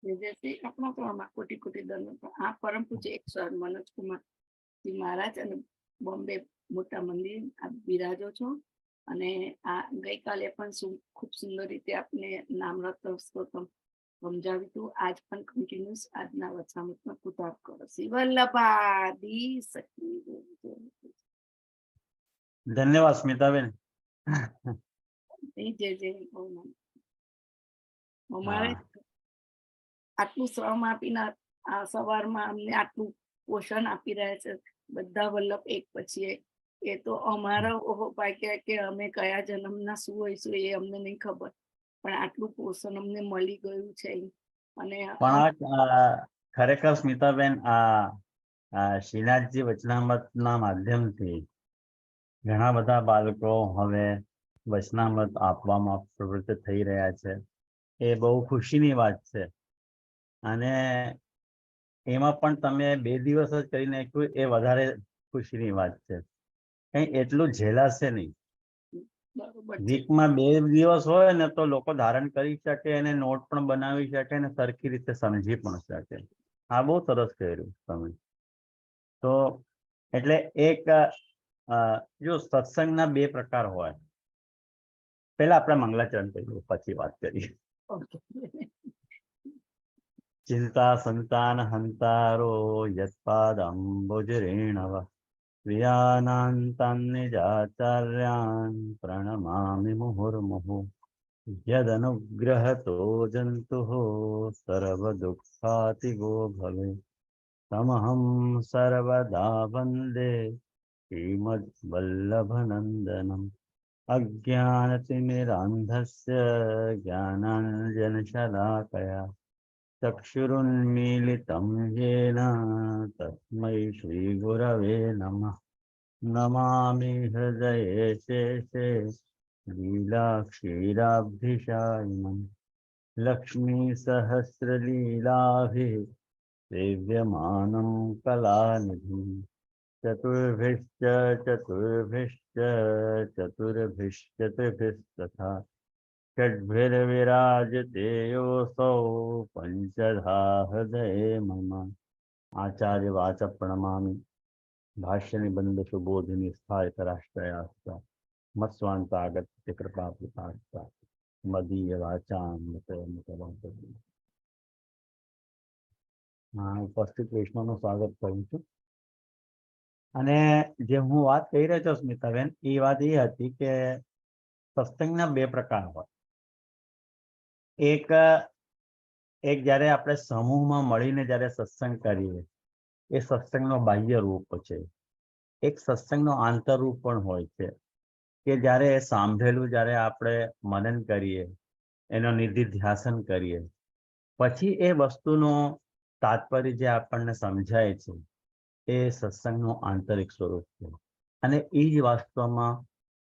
जैसे अपना तो आमा कोटि कोटि दंड आ परम पूज्य 108 मनोज कुमार જી મહારાજ અને બોમ્બે મોટા મંદિર આપ બિરાજો છો અને આ ગઈકાલે પણ ખૂબ સુંદર રીતે આપને નામરત્ન સ્તોત્રમ સમજાવ્યું હતું. આજ પણ કન્ટિન્યુઅસ આજના વચનામૃતમાં કૃતાર્થ કરો. શ્રી વલ્લભાદી સખી. ધન્યવાદ સ્મિતાબેન. જય જય અમારે આટલું શ્રમ આપીને આ સવારમાં અમને આટલું પોષણ આપી રહ્યા છે બધા વલ્લભ એક પછી એક. એ તો અમારો ઓહો ભાગ્ય કે અમે કયા જન્મના શું હોઈશું એ અમને નહીં ખબર, પણ આટલું પોષણ અમને મળી ગયું છે. અને ખરેખર સ્મિતાબેન આ શ્રીનાથજી વચનામૃતના માધ્યમથી ઘણા બધા બાળકો હવે વચનામૃત આપવામાં પ્રવૃત્ત થઈ રહ્યા છે. એ બહુ ખુશીની વાત છે. અને એમાં પણ તમે 2 દિવસ જ કરી નાખ્યું એ વધારે ખુશીની વાત છે. કઈ એટલું ઝેલાશે નહીં. વીકમાં 2 દિવસ હોય ને તો લોકો ધારણ કરી શકે અને નોટ પણ બનાવી શકે અને સરખી રીતે સમજી પણ શકે. આ બહુ સરસ કર્યું તમે. તો એટલે એક જો સત્સંગના 2 પ્રકાર હોય. પહેલા આપણે મંગલાચરણ કરીએ પછી વાત કરીએ. ચિંતા સંતાન હંતારો યત્પાદ અંબુજરેણવ વિયાનાંતાન નિજાચાર્યાન પ્રણમામિ મુહુર્મુહુ યદનુગ્રહતો જંતુઃ સર્વ દુઃખાતિગો ભવે તમહં સર્વદા વંદે શ્રીમદ વલ્લભનંદનમ અજ્ઞાનતિમિરાંધસ્ય જ્ઞાનાંજનશલાકયા ચક્ષુરુન્મીલિतं येन तस्मै श्रीगुरवे नमः. नमामि हृदये शेषे लीलाक्षीराब्धिशायिनं लक्ष्मीसहस्रलीलाभिः सेव्यमानं कलानिधिं चतुर्भिश्च चतुर्भिस्तथा षड्भिर्विराजते योऽसौ पंचधा हृदये मम. आचार्य वाच प्रणमामि भाष्य निबंध सुबोधिनी स्थायित राष्ट्रयास्ता मत्स्वांतागत्य कृपा पितास्ता मदीय वाचां उपस्थित वैष्णवનું સ્વાગત કરું છું. અને જે હું વાત કહી રહ્યો છું સ્મિતાબેન, એ વાત એ હતી કે સત્સંગના 2 પ્રકાર હોય. એક જ્યારે આપણે સમૂહમાં મળીને જ્યારે સત્સંગ કરીએ એ સત્સંગનો બાહ્ય રૂપ છે. એક સત્સંગનો આંતર રૂપ પણ હોય છે કે જ્યારે સાંભળેલું જ્યારે આપણે મનન કરીએ, એનો નિધિધ્યાસન કરીએ, પછી એ વસ્તુનો તાત્પર્ય જે આપણને સમજાય છે એ સત્સંગનું આંતરિક સ્વરૂપ છે. અને એ જ વાસ્તવમાં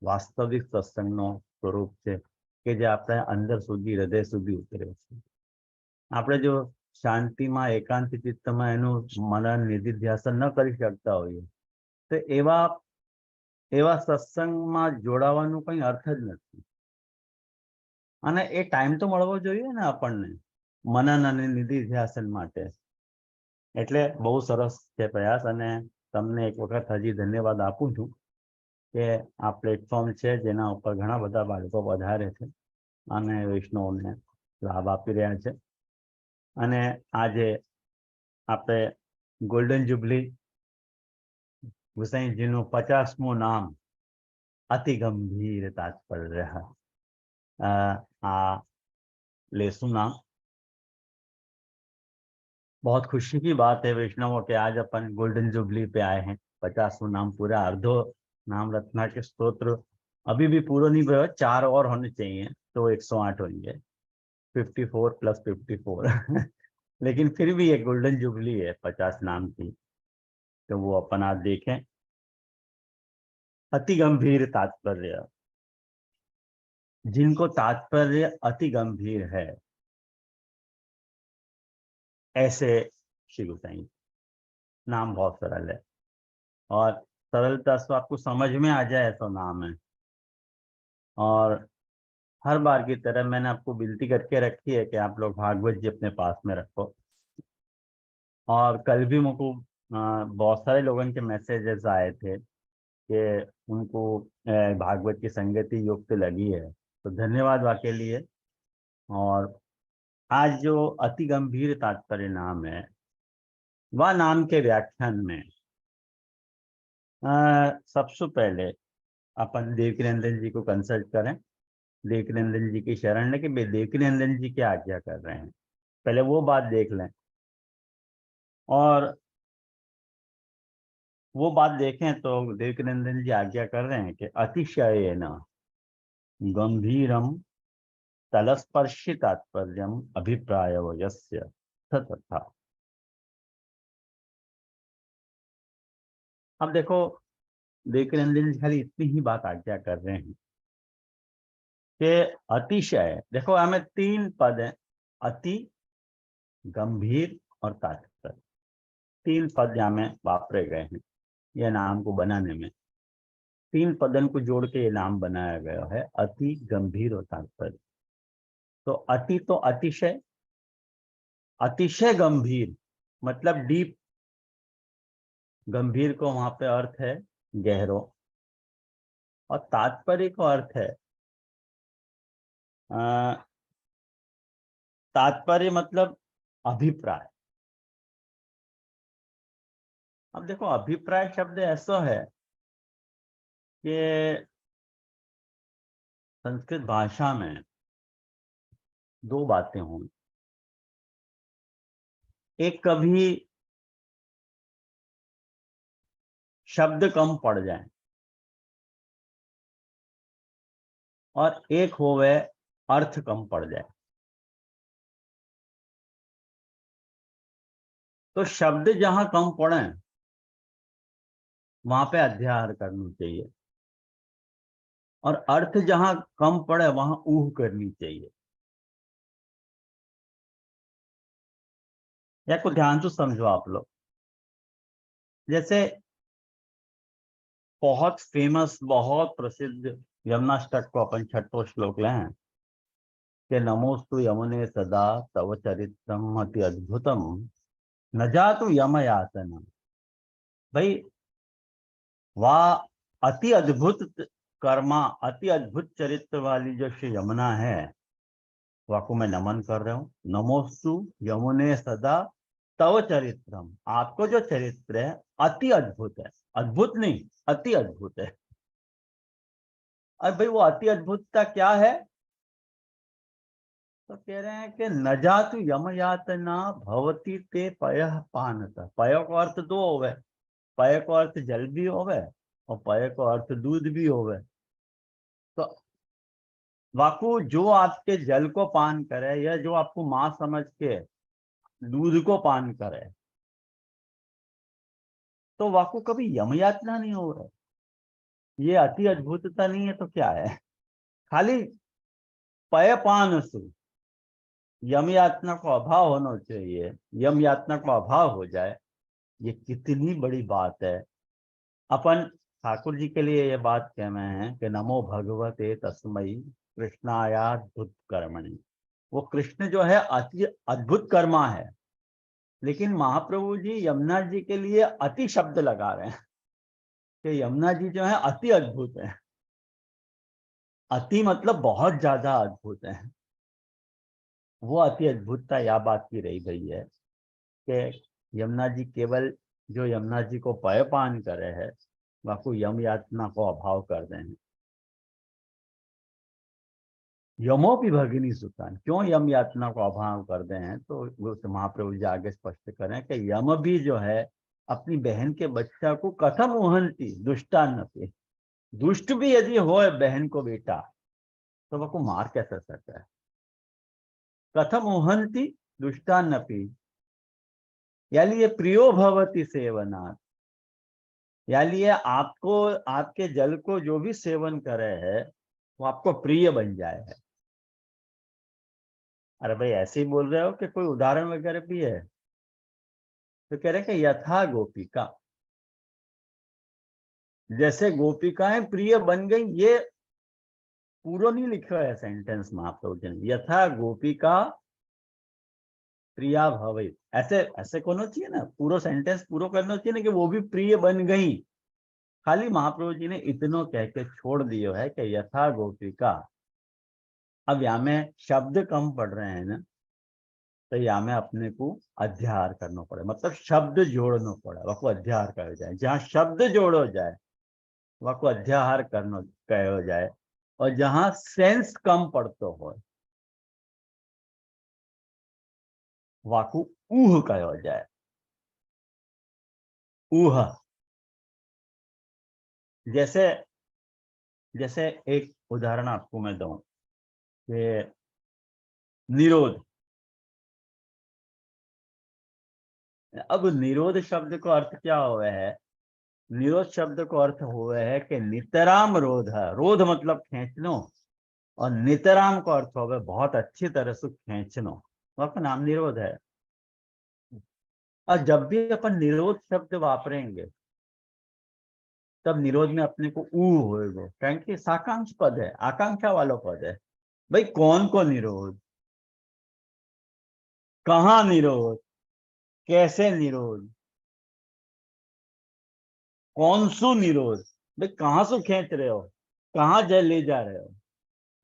વાસ્તવિક સત્સંગનો સ્વરૂપ છે કે જે આપણે અંદર સુધી હૃદય સુધી ઉતરે છે. આપણે જો શાંતિમાં એકાંત ચિત્તમાં એનું મનન નિધિધ્યાસન ન કરી શકતા હોઈએ તો એવા સત્સંગમાં જોડાવાનું કંઈ અર્થ જ નથી. અને એ ટાઈમ તો મળવો જોઈએ ને આપણને મનન અને નિધિધ્યાસન માટે. એટલે બહુ સરસ છે પ્રયાસ. અને તમને એક વખત હજી ધન્યવાદ આપું છું કે આ પ્લેટફોર્મ છે જેના ઉપર ઘણા બધા બાળકો વધારે છે અને વૈષ્ણવોને લાભ આપી રહ્યા છે. અને આજે આપણે ગોલ્ડન જ્યુબલી ગુસાઈજીનું 50મું નામ અતિ ગંભीर तात्पर्य लेसू नाम। बहुत खुशी की बात है वैष्णवों के आज अपन गोल्डन जुबली पे आए हैं। 50वां नाम पूरा, अर्धो नाम रत्ना के स्तोत्र अभी भी पूरा नहीं हुआ, 4 और होने चाहिए तो 108 होंगे, 54 + 54 लेकिन फिर भी ये गोल्डन जुबली है 50 नाम की, तो वो अपन आज देखें। अति गंभीर तात्पर्य, जिनको तात्पर्य अति गंभीर है ऐसे श्री गोसाई। नाम बहुत सरल है और सरलता से आपको समझ में आ जाए तो नाम है। और हर बार की तरह मैंने आपको विनती करके रखी है कि आप लोग भागवत जी अपने पास में रखो। और कल भी मुझको बहुत सारे लोगों के मैसेजेस आए थे कि उनको भागवत की संगति युक्त लगी है, तो धन्यवाद वाकई लिए। और आज जो अति गंभीर तात्पर्य नाम है, वह नाम के व्याख्यान में सबसे पहले अपन देवकीनंदन जी को कंसल्ट करें, देवकीनंदन जी की शरण लें कि देवकीनंदन जी क्या आज्ञा कर रहे हैं, पहले वो बात देख लें। और वो बात देखें तो देवकीनंदन जी आज्ञा कर रहे हैं कि अतिशयेन गंभीरम तलस्पर्शी तात्पर्यम अभिप्रायो यस्य तथा। अब देखो, देवकीनंदन जी खाली इतनी ही बात आज्ञा कर रहे हैं कि अतिशय, देखो हमें तीन पद हैं, अति, गंभीर और तात्पर्य। तीन पद यहाँ में वापरे गए हैं यह नाम को बनाने में। तीन पदन को जोड़ के ये नाम बनाया गया है, अति, गंभीर और तात्पर्य। तो अति तो अतिशय, अतिशय गंभीर मतलब डीप, गंभीर को वहां पे अर्थ है गहरो, और तात्पर्य को अर्थ है तात्पर्य मतलब अभिप्राय। अब देखो, अभिप्राय शब्द ऐसा है कि संस्कृत भाषा में दो बातें होंगी। एक, कभी शब्द कम पड़ जाए, और एक होवे अर्थ कम पड़ जाए। तो शब्द जहां कम पड़े वहां पे अध्याहार करनी चाहिए, और अर्थ जहां कम पड़े वहां ऊह करनी चाहिए। या को ध्यान से समझो आप लोग। जैसे बहुत फेमस, बहुत प्रसिद्ध यमुनाष्टक को अपन छठो श्लोक लें कि नमोस्तु यमुने सदा तव चरित्रम अति अद्भुतम न जातु यम यातना। भाई, वाह अति अद्भुत कर्मा, अति अद्भुत चरित्र वाली जो श्री यमुना है, वाको मैं नमन कर रहा हूँ। नमोस्तु यमुने सदा तव चरित्रम, आपको जो चरित्र है अति अद्भुत है, अद्भुत नहीं अति अद्भुत है। और भाई वो अति अद्भुतता क्या है? तो कह रहे हैं कि न जातु यम यातना भवती ते पयः पानता। पय को अर्थ दो होवे, पय को अर्थ जल भी होवे और पय को अर्थ दूध भी होवे। तो वाकु जो आपके जल को पान करे या जो आपको मां समझ के दूध को पान करे, तो वाकु कभी यम यातना नहीं हो रहा। ये अति अद्भुतता नहीं है तो क्या है? खाली पय पान सु यम यातना को अभाव होना चाहिए, यम यातना को अभाव हो जाए, ये कितनी बड़ी बात है। अपन ठाकुर जी के लिए ये बात कह रहे हैं कि नमो भगवते तस्मयी कृष्णायाद्भुत कर्मणि। वो कृष्ण जो है अति अद्भुत कर्मा है, लेकिन महाप्रभु जी यमुना जी के लिए अति शब्द लगा रहे हैं कि यमुना जी जो है अति अद्भुत है। अति मतलब बहुत ज्यादा अद्भुत है। वो अति अद्भुतता या बात की रही गई है कि यमुना जी केवल जो यमुना जी को पयपान करे है, वाकु यम यातना को अभाव कर रहे हैं। यमोपि भगिनी सुतान, क्यों यम यातना को अभाव कर दे हैं? तो वो महाप्रभु जी आगे स्पष्ट करें कि यम भी जो है अपनी बहन के बच्चा को कथम उहंती दुष्टान पे, दुष्ट भी यदि हो बहन को बेटा तो वह को मार कैसे सकता है? कथम उहंती दुष्टान्नपि, यानी ये प्रियो भवती सेवनात्, यानी ये आपको, आपके जल को जो भी सेवन करे है वो आपको प्रिय बन जाए है। अरे भाई, ऐसे ही बोल रहे हो कि कोई उदाहरण वगैरह भी है? तो कह रहे कि यथा गोपिका, जैसे गोपिकाएं प्रिय बन गई, ये पूरो नहीं लिखो है सेंटेंस महाप्रभु जी ने, यथा गोपिका प्रिया भवे, ऐसे ऐसे होना चाहिए ना, पूरा सेंटेंस पूरा करना चाहिए ना कि वो भी प्रिय बन गई। खाली महाप्रभु जी ने इतनो कह के छोड़ दियो है कि यथा गोपिका। अब यहाँ में शब्द कम पड़ रहे हैं ना, तो यहाँ में अपने को अध्याहार करना पड़े, मतलब शब्द जोड़ना पड़े, वह को अध्याहार कहो जाए। जहाँ शब्द जोड़ो जाए वह को अध्याहार करना कहो जाए, और जहाँ सेंस कम पड़तो हो वह को ऊह कहो जाए। ऊह, जैसे जैसे एक उदाहरण आपको मैं दूं कि निरोध। अब निरोध शब्द को अर्थ क्या हुआ है? निरोध शब्द को अर्थ हुआ है कि नितराम रोध है। रोध मतलब खींचनो, और नितराम को अर्थ हुआ बहुत अच्छी तरह से खींचनो, वह का नाम निरोध है। और जब भी अपन निरोध शब्द वापरेंगे तब निरोध में अपने को ऊ होएगा, क्योंकि साकांक्ष पद है, आकांक्षा वाला पद है। भाई कौन को निरोध, कहाँ निरोध, कैसे निरोध, कौन सु निरोध। भाई कहाँ से खींच रहे हो, कहाँ ले जा रहे हो,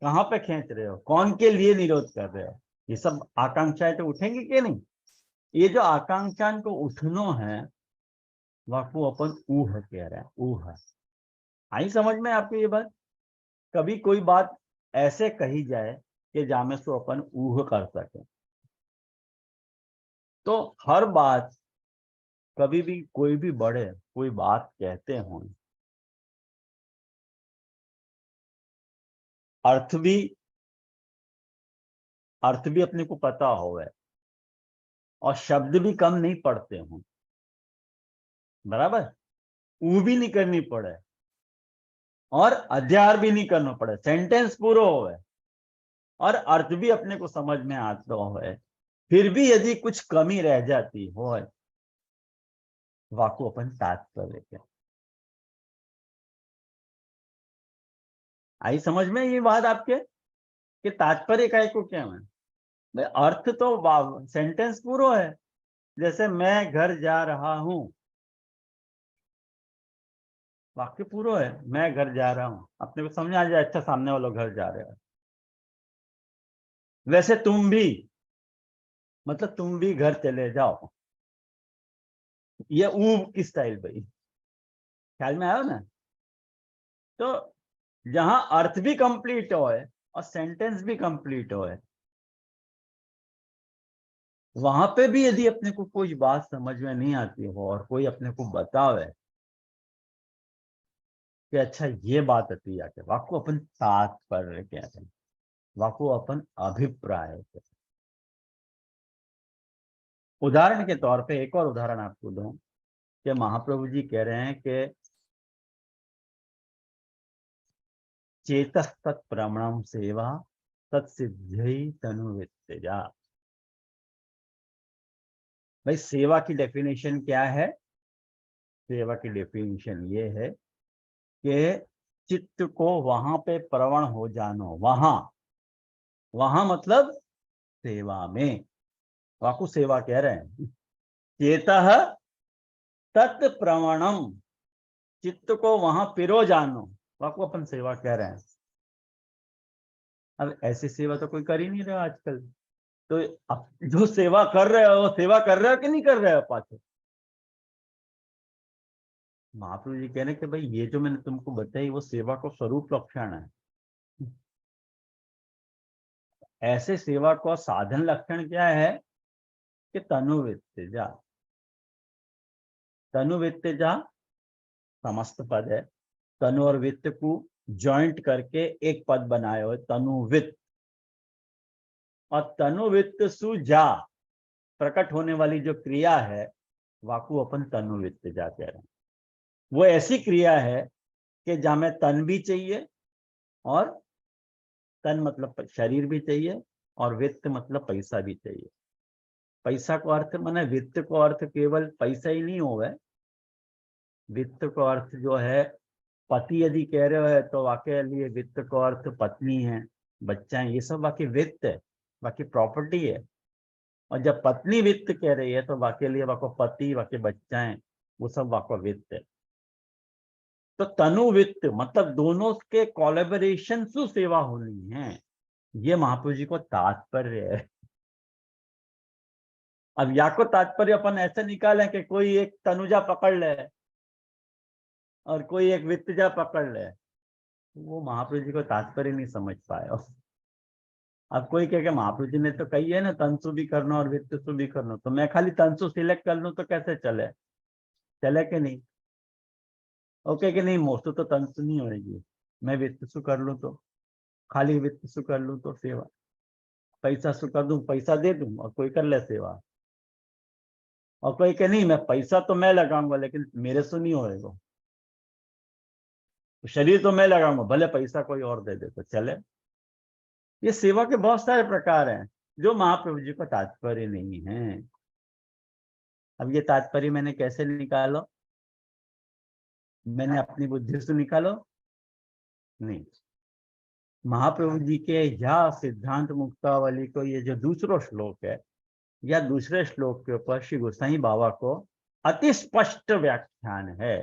कहाँ पे खींच रहे हो, कौन के लिए निरोध कर रहे हो, ये सब आकांक्षाएं तो उठेंगी कि नहीं। ये जो आकांक्षाएं को उठनो है वह को अपन ऊह कह रहे हैं। ऊह आई समझ में आपको ये बात? कभी कोई बात ऐसे कही जाए कि जामे सो अपन ऊह कर सके। तो हर बात, कभी भी कोई भी बड़े कोई बात कहते हों, अर्थ भी अपने को पता होवे, और शब्द भी कम नहीं पड़ते हों, बराबर, ऊ भी नहीं करनी पड़े और अध्यार भी नहीं करना पड़े, सेंटेंस पूरा होवे और अर्थ भी अपने को समझ में आता होवे, फिर भी यदि कुछ कमी रह जाती हो वाको अपन तात्पर्य के। आई समझ में ये बात आपके कि तात्पर्य काय को क्या है? भाई अर्थ तो सेंटेंस पूरा है। जैसे मैं घर जा रहा हूं, वाक्य पूरा है, मैं घर जा रहा हूं, अपने को समझ आ जाए अच्छा सामने वालों घर जा रहे हो। वैसे तुम भी, मतलब तुम भी घर चले जाओ, ये ऊ की स्टाइल भाई, ख्याल में आयो ना। तो जहां अर्थ भी कंप्लीट हो और सेंटेंस भी कंप्लीट हो, वहां पे भी यदि अपने को कोई बात समझ में नहीं आती हो और कोई अपने को बतावे कि अच्छा ये बात आती है, वाको अपन तात्पर्य कहते हैं, वाको अपन अभिप्राय कहते हैं। उदाहरण के तौर पे एक और उदाहरण आपको दूं कि महाप्रभु जी कह रहे हैं कि चेतः तत्प्रमणम सेवा तत्सिद्धि तनुवित्तेजा। भाई सेवा की डेफिनेशन क्या है? सेवा की डेफिनेशन ये है कि चित्त को वहां पे प्रवण हो जानो, वहां वहां मतलब सेवा में, वाकु सेवा कह रहे हैं। चेतः तत्प्रवणम, चित्त को वहां पिरो जानो, वाकु अपन सेवा कह रहे हैं। अब ऐसी सेवा तो कोई कर ही नहीं रहा आजकल। तो अब जो सेवा कर रहे हो, सेवा कर रहे हो कि नहीं कर रहे हो? पाछे महाप्रभु जी कह रहे कि भाई ये जो मैंने तुमको बताई वो सेवा को स्वरूप लक्षण है। ऐसे सेवा को साधन लक्षण क्या है कि तनुवित्तेजा। तनुवित्तेजा समस्त पद है, तनु और वित्त को जॉइंट करके एक पद बनाए हो तनुवित्त। और तनुवित्त सुजा, प्रकट होने वाली जो क्रिया है वाकु अपन तनुवित्तेजा कह रहे हैं। वो ऐसी क्रिया है कि जहां में तन भी चाहिए, और तन मतलब शरीर भी चाहिए, और वित्त मतलब पैसा भी चाहिए। पैसा को अर्थ माने वित्त को अर्थ केवल पैसा ही नहीं होगा, वित्त को अर्थ जो है पति यदि कह रहे हो तो वाकई लिए वित्त को अर्थ पत्नी है, बच्चा है, ये सब बाकी वित्त है, बाकी प्रॉपर्टी है। और जब पत्नी वित्त कह रही है तो वाकई लिए वाको पति, वाके बच्चा है, वो सब वाको वित्त है। तो तनु वित्त मतलब दोनों के कोलैबोरेशन से सेवा होनी है, ये महाप्रभु जी को तात्पर्य है। अब या को तात्पर्य अपन ऐसे निकालें कि कोई एक तनुजा पकड़ ले और कोई एक वित्तजा पकड़ ले, वो महाप्रभु जी को तात्पर्य नहीं समझ पाए हो। अब कोई कहे कि महाप्रभु जी ने तो कही है ना तंसु भी करना और वित्तसु भी करना, तो मैं खाली तंसु सिलेक्ट कर लूं तो कैसे चले, चले कि नहीं? ओके कि नहीं, मोस्तु तो तंसु नहीं होगी, मैं वित्तसु कर लूं तो, खाली वित्तसु कर लूं तो सेवा, पैसा सु कर दूं, पैसा दे दूं और कोई कर ले सेवा। और कोई के नहीं, मैं पैसा तो मैं लगाऊंगा लेकिन मेरे से नहीं होएगा, शरीर तो मैं लगाऊंगा भले पैसा कोई और दे दे तो चले। ये सेवा के बहुत सारे प्रकार हैं जो महाप्रभु जी को तात्पर्य नहीं है। अब ये तात्पर्य मैंने कैसे निकालो? मैंने अपनी बुद्धि से निकालो? नहीं, महाप्रभु जी के या सिद्धांत मुक्तावली को ये जो दूसरा श्लोक है या दूसरे श्लोक के ऊपर श्री गोसाई बाबा को अति स्पष्ट व्याख्यान है।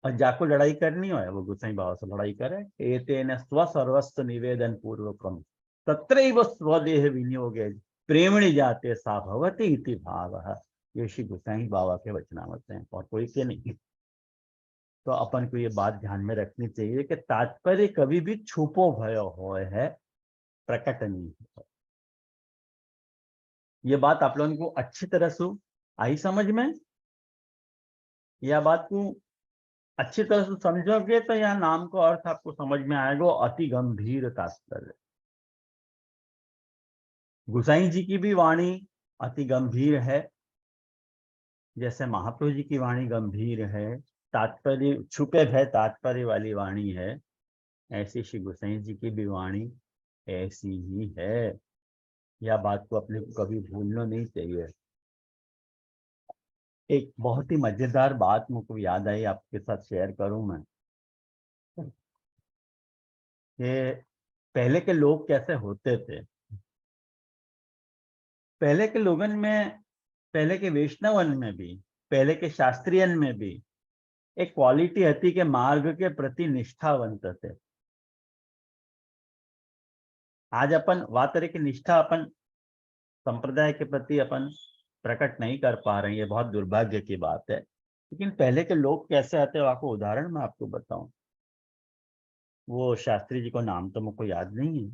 और जाको लड़ाई करनी हो वो गोसाई बाबा से लड़ाई करे। एतेन स्व सर्वस्व निवेदन पूर्वकम तत्रैव स्वदेह विनियोगे प्रेमणि जाते सा भवति इति भावः। ये श्री गोसाई बाबा के वचनामत हैं और कोई के नहीं। तो अपन को ये बात ध्यान में रखनी चाहिए कि तात्पर्य कभी भी छुपो भयो हो है, प्रकट नहीं हो। ये बात आप लोगों को अच्छी तरह से आई समझ में? यह बात को अच्छी तरह से समझोगे तो यह नाम को अर्थ आपको समझ में आएगा। अति गंभीर तात्पर्य। गोसाई जी की भी वाणी अति गंभीर है, जैसे महाप्रभु जी की वाणी गंभीर है, तात्पर्य छुपे भय तात्पर्य वाली वाणी है, ऐसी श्री गोसाई जी की भी वाणी ऐसी ही है। यह बात को अपने को कभी भूलना नहीं चाहिए। एक बहुत ही मजेदार बात मुझको याद आई, आपके साथ शेयर करूं मैं कि पहले के लोग कैसे होते थे। पहले के लोगन में, पहले के वैष्णवन में भी, पहले के शास्त्रियन में भी एक क्वालिटी थी कि मार्ग के प्रति निष्ठावंत थे। आज अपन बात करें कि निष्ठा अपन संप्रदाय के प्रति अपन प्रकट नहीं कर पा रहे हैं, ये बहुत दुर्भाग्य की बात है। लेकिन पहले के लोग कैसे आते हैं, आपको उदाहरण मैं आपको बताऊं। वो शास्त्री जी को नाम तो मुझको याद नहीं है,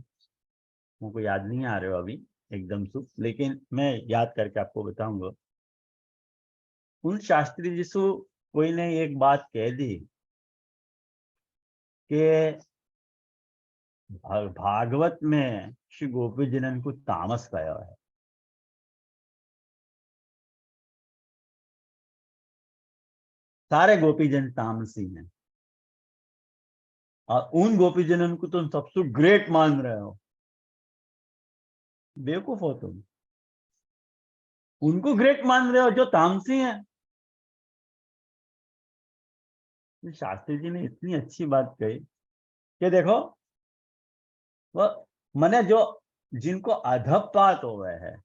मुझको याद नहीं आ रहे हो अभी एकदम से, लेकिन मैं याद करके आपको बताऊंगा। उन शास्त्री जी से कोई ने एक बात कह दी कि भागवत में श्री गोपी जनन को तामस कहा है। सारे गोपीजन तामसी हैं और उन गोपीजनन को तुम सबसे ग्रेट मान रहे हो। बेवकूफ हो तुम, उनको ग्रेट मान रहे हो जो तामसी हैं। शास्त्री जी ने इतनी अच्छी बात कही कि देखो वह मने जो जिनको अधपात हो गए हैं,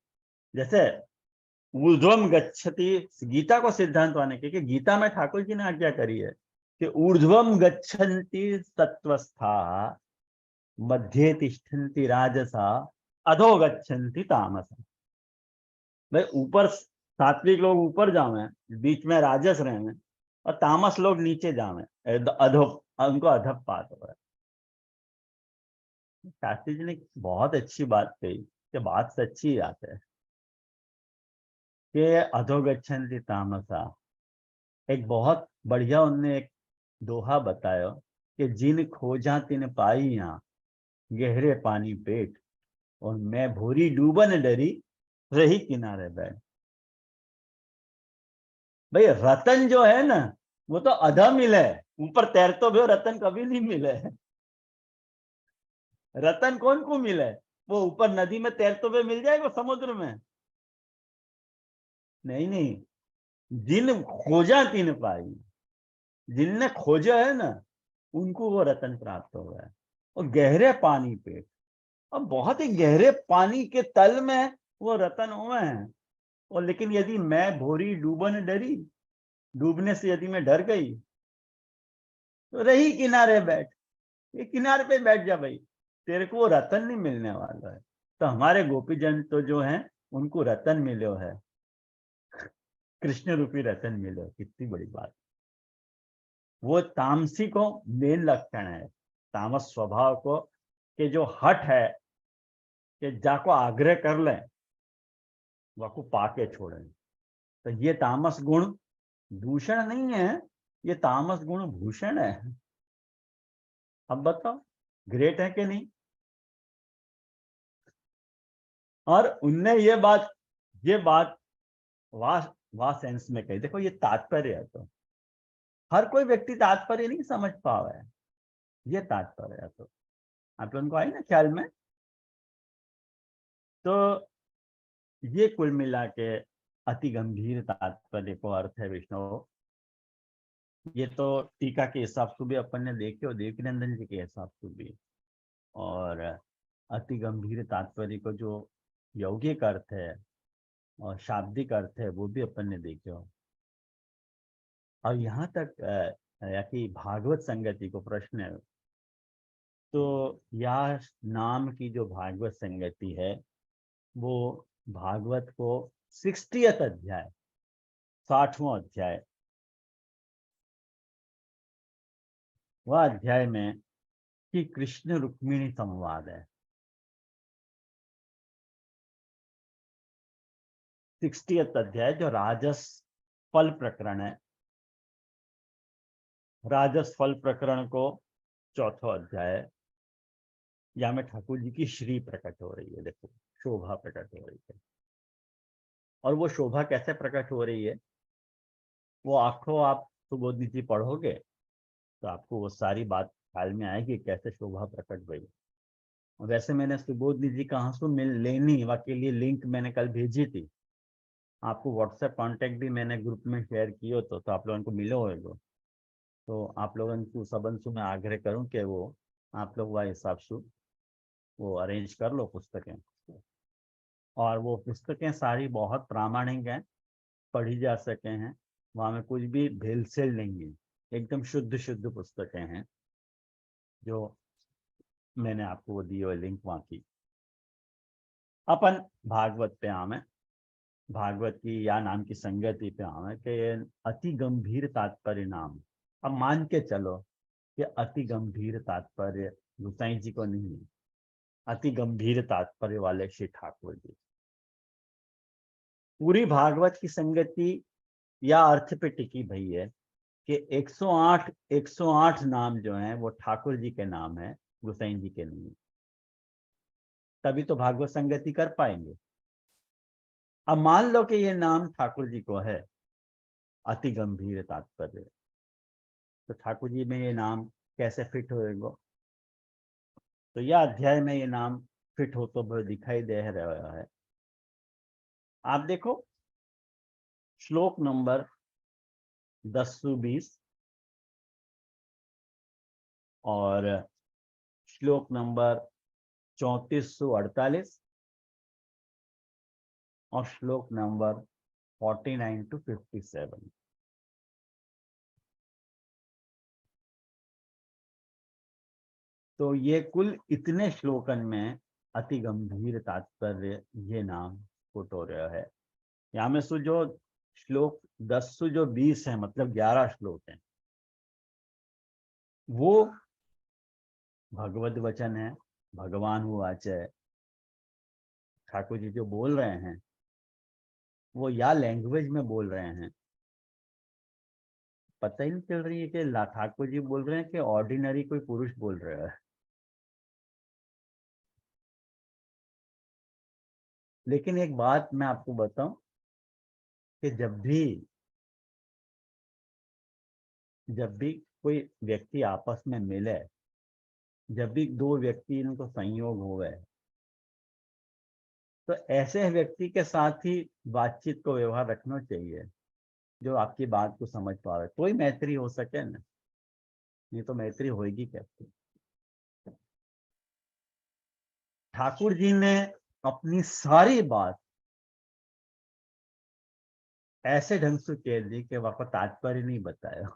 जैसे ऊर्ध्वम गच्छति, गीता को सिद्धांत माने कि गीता में ठाकुर जी ने आज्ञा करी है कि ऊर्ध्वम गच्छन्ति सत्वस्था मध्ये तिष्ठन्ति राजसा अधो गच्छन्ति तामसा। भाई ऊपर सात्विक लोग ऊपर जावे, बीच में राजस रहे और तामस लोग नीचे जावे, अधो, उनको अधपात हो रहा है। शास्त्री जी ने बहुत अच्छी बात कही कि बात सच्ची बात है कि अधोगच्छन्ति तामसा। एक बहुत बढ़िया उनने एक दोहा बताया कि जिन खोजा तिन पाई यहाँ गहरे पानी पेट, और मैं भूरी डूबन डरी रही किनारे बैठ। भाई रतन जो है ना वो तो अधा मिले, ऊपर तैरते हुए रतन कभी नहीं मिले। रतन कौन को मिले? वो ऊपर नदी में तैरते हुए मिल जाएगा समुद्र में? नहीं नहीं, जिन खोजा तिन पाई। जिनने खोजा है ना, उनको वो रतन प्राप्त हो गया। और गहरे पानी पे, और बहुत ही गहरे पानी के तल में वो रतन हुए हैं। और लेकिन यदि मैं भोरी डूबन डरी, डूबने से यदि मैं डर गई, तो रही किनारे बैठ, ये किनारे पे बैठ जा भाई, तेरे को वो रतन नहीं मिलने वाला है। तो हमारे गोपीजन तो जो हैं, उनको रतन मिलो है, कृष्ण रूपी रतन मिलो। कितनी बड़ी बात। वो तामसी को मेन लक्षण है, तामस स्वभाव को, कि जो हट है कि जाको आग्रह कर ले, वाको पाके छोड़े। तो ये तामस गुण दूषण नहीं है, ये तामस गुण भूषण है। अब बताओ, ग्रेट है कि नहीं? और उनने ये बात वाह सेंस में कही। देखो, ये तात्पर्य है। तो हर कोई व्यक्ति तात्पर्य नहीं समझ पावा है, ये तात्पर्य है। तो आप लोगों को आई ना ख्याल में? तो ये कुल मिला के अति गंभीर तात्पर्य को अर्थ है विष्णु। ये तो टीका के हिसाब से भी अपन ने देखे, और देवकीनंदन जी के हिसाब से भी। और अति गंभीर तात्पर्य को जो यौगिक अर्थ है और शाब्दिक अर्थ है, वो भी अपन ने देखे हो। और यहाँ तक या कि भागवत संगति को प्रश्न है, तो यह नाम की जो भागवत संगति है, वो भागवत को 60th अध्याय, 60वां अध्याय, वह अध्याय में कि कृष्ण रुक्मिणी संवाद है। 60th अध्याय जो राजस फल प्रकरण है, राजस फल प्रकरण को 4वां अध्याय है। यहाँ में ठाकुर जी की श्री प्रकट हो रही है। देखो, शोभा प्रकट हो रही है। और वो शोभा कैसे प्रकट हो रही है, वो आंखों आप सुबोध नीति पढ़ोगे तो आपको वो सारी बात ख्याल में आएगी, कैसे शोभा प्रकट हुई। वैसे मैंने सुबोध नीति कहाँ से मिल लेनी वा के लिए लिंक मैंने कल भेजी थी आपको। व्हाट्सएप कांटेक्ट भी मैंने ग्रुप में शेयर किया, तो आप लोगों को मिलो होगा। तो आप लोगों को सबन से मैं आग्रह करूं कि वो आप लोग वह हिसाब से वो अरेंज कर लो पुस्तकें। और वो पुस्तकें सारी बहुत प्रामाणिक हैं, पढ़ी जा सके हैं। वहाँ में कुछ भी भेलसेल नहीं है, एकदम शुद्ध शुद्ध पुस्तकें हैं जो मैंने आपको वो दी हुई लिंक वहाँ की। अपन भागवत पे आवे, भागवत की या नाम की संगति पे आवे कि अति गंभीर तात्पर्य नाम। अब मान के चलो कि अति गंभीर तात्पर्य गुसाई जी को नहीं, अति गंभीर तात्पर्य वाले श्री ठाकुर जी। पूरी भागवत की संगति या अर्थ पे टिकी भई है कि 108 नाम जो हैं वो ठाकुर जी के नाम है, गुसाई जी के नहीं। तभी तो भागवत संगति कर पाएंगे। अब मान लो कि ये नाम ठाकुर जी को है, अति गंभीर तात्पर्य, तो ठाकुर जी में ये नाम कैसे फिट होएगा? तो यह अध्याय में ये नाम फिट हो तो दिखाई दे रहा है। आप देखो, श्लोक नंबर 10-20 और श्लोक नंबर 3448 और श्लोक नंबर 49-57। तो ये कुल इतने श्लोकन में अति गंभीर तात्पर्य ये नाम फुट हो रहा है। यहाँ में सु जो श्लोक 10 से जो 20 है, मतलब 11 श्लोक हैं, वो भगवत वचन है, भगवान वाच है। ठाकुर जी जो बोल रहे हैं वो या लैंग्वेज में बोल रहे हैं, पता ही नहीं चल रही है कि ठाकुर जी बोल रहे हैं कि ऑर्डिनरी कोई पुरुष बोल रहा है। लेकिन एक बात मैं आपको बताऊं कि जब भी कोई व्यक्ति आपस में मिले, जब भी दो व्यक्ति इनको संयोग हुए, तो ऐसे व्यक्ति के साथ ही बातचीत को व्यवहार रखना चाहिए। जो आपकी बात को समझ पावे, कोई मैत्री हो सके ना, नहीं तो मैत्री होगी कैसे। ठाकुर जी ने अपनी सारी बात ऐसे ढंग से कह दी कि वहां को तात्पर्य नहीं बताया।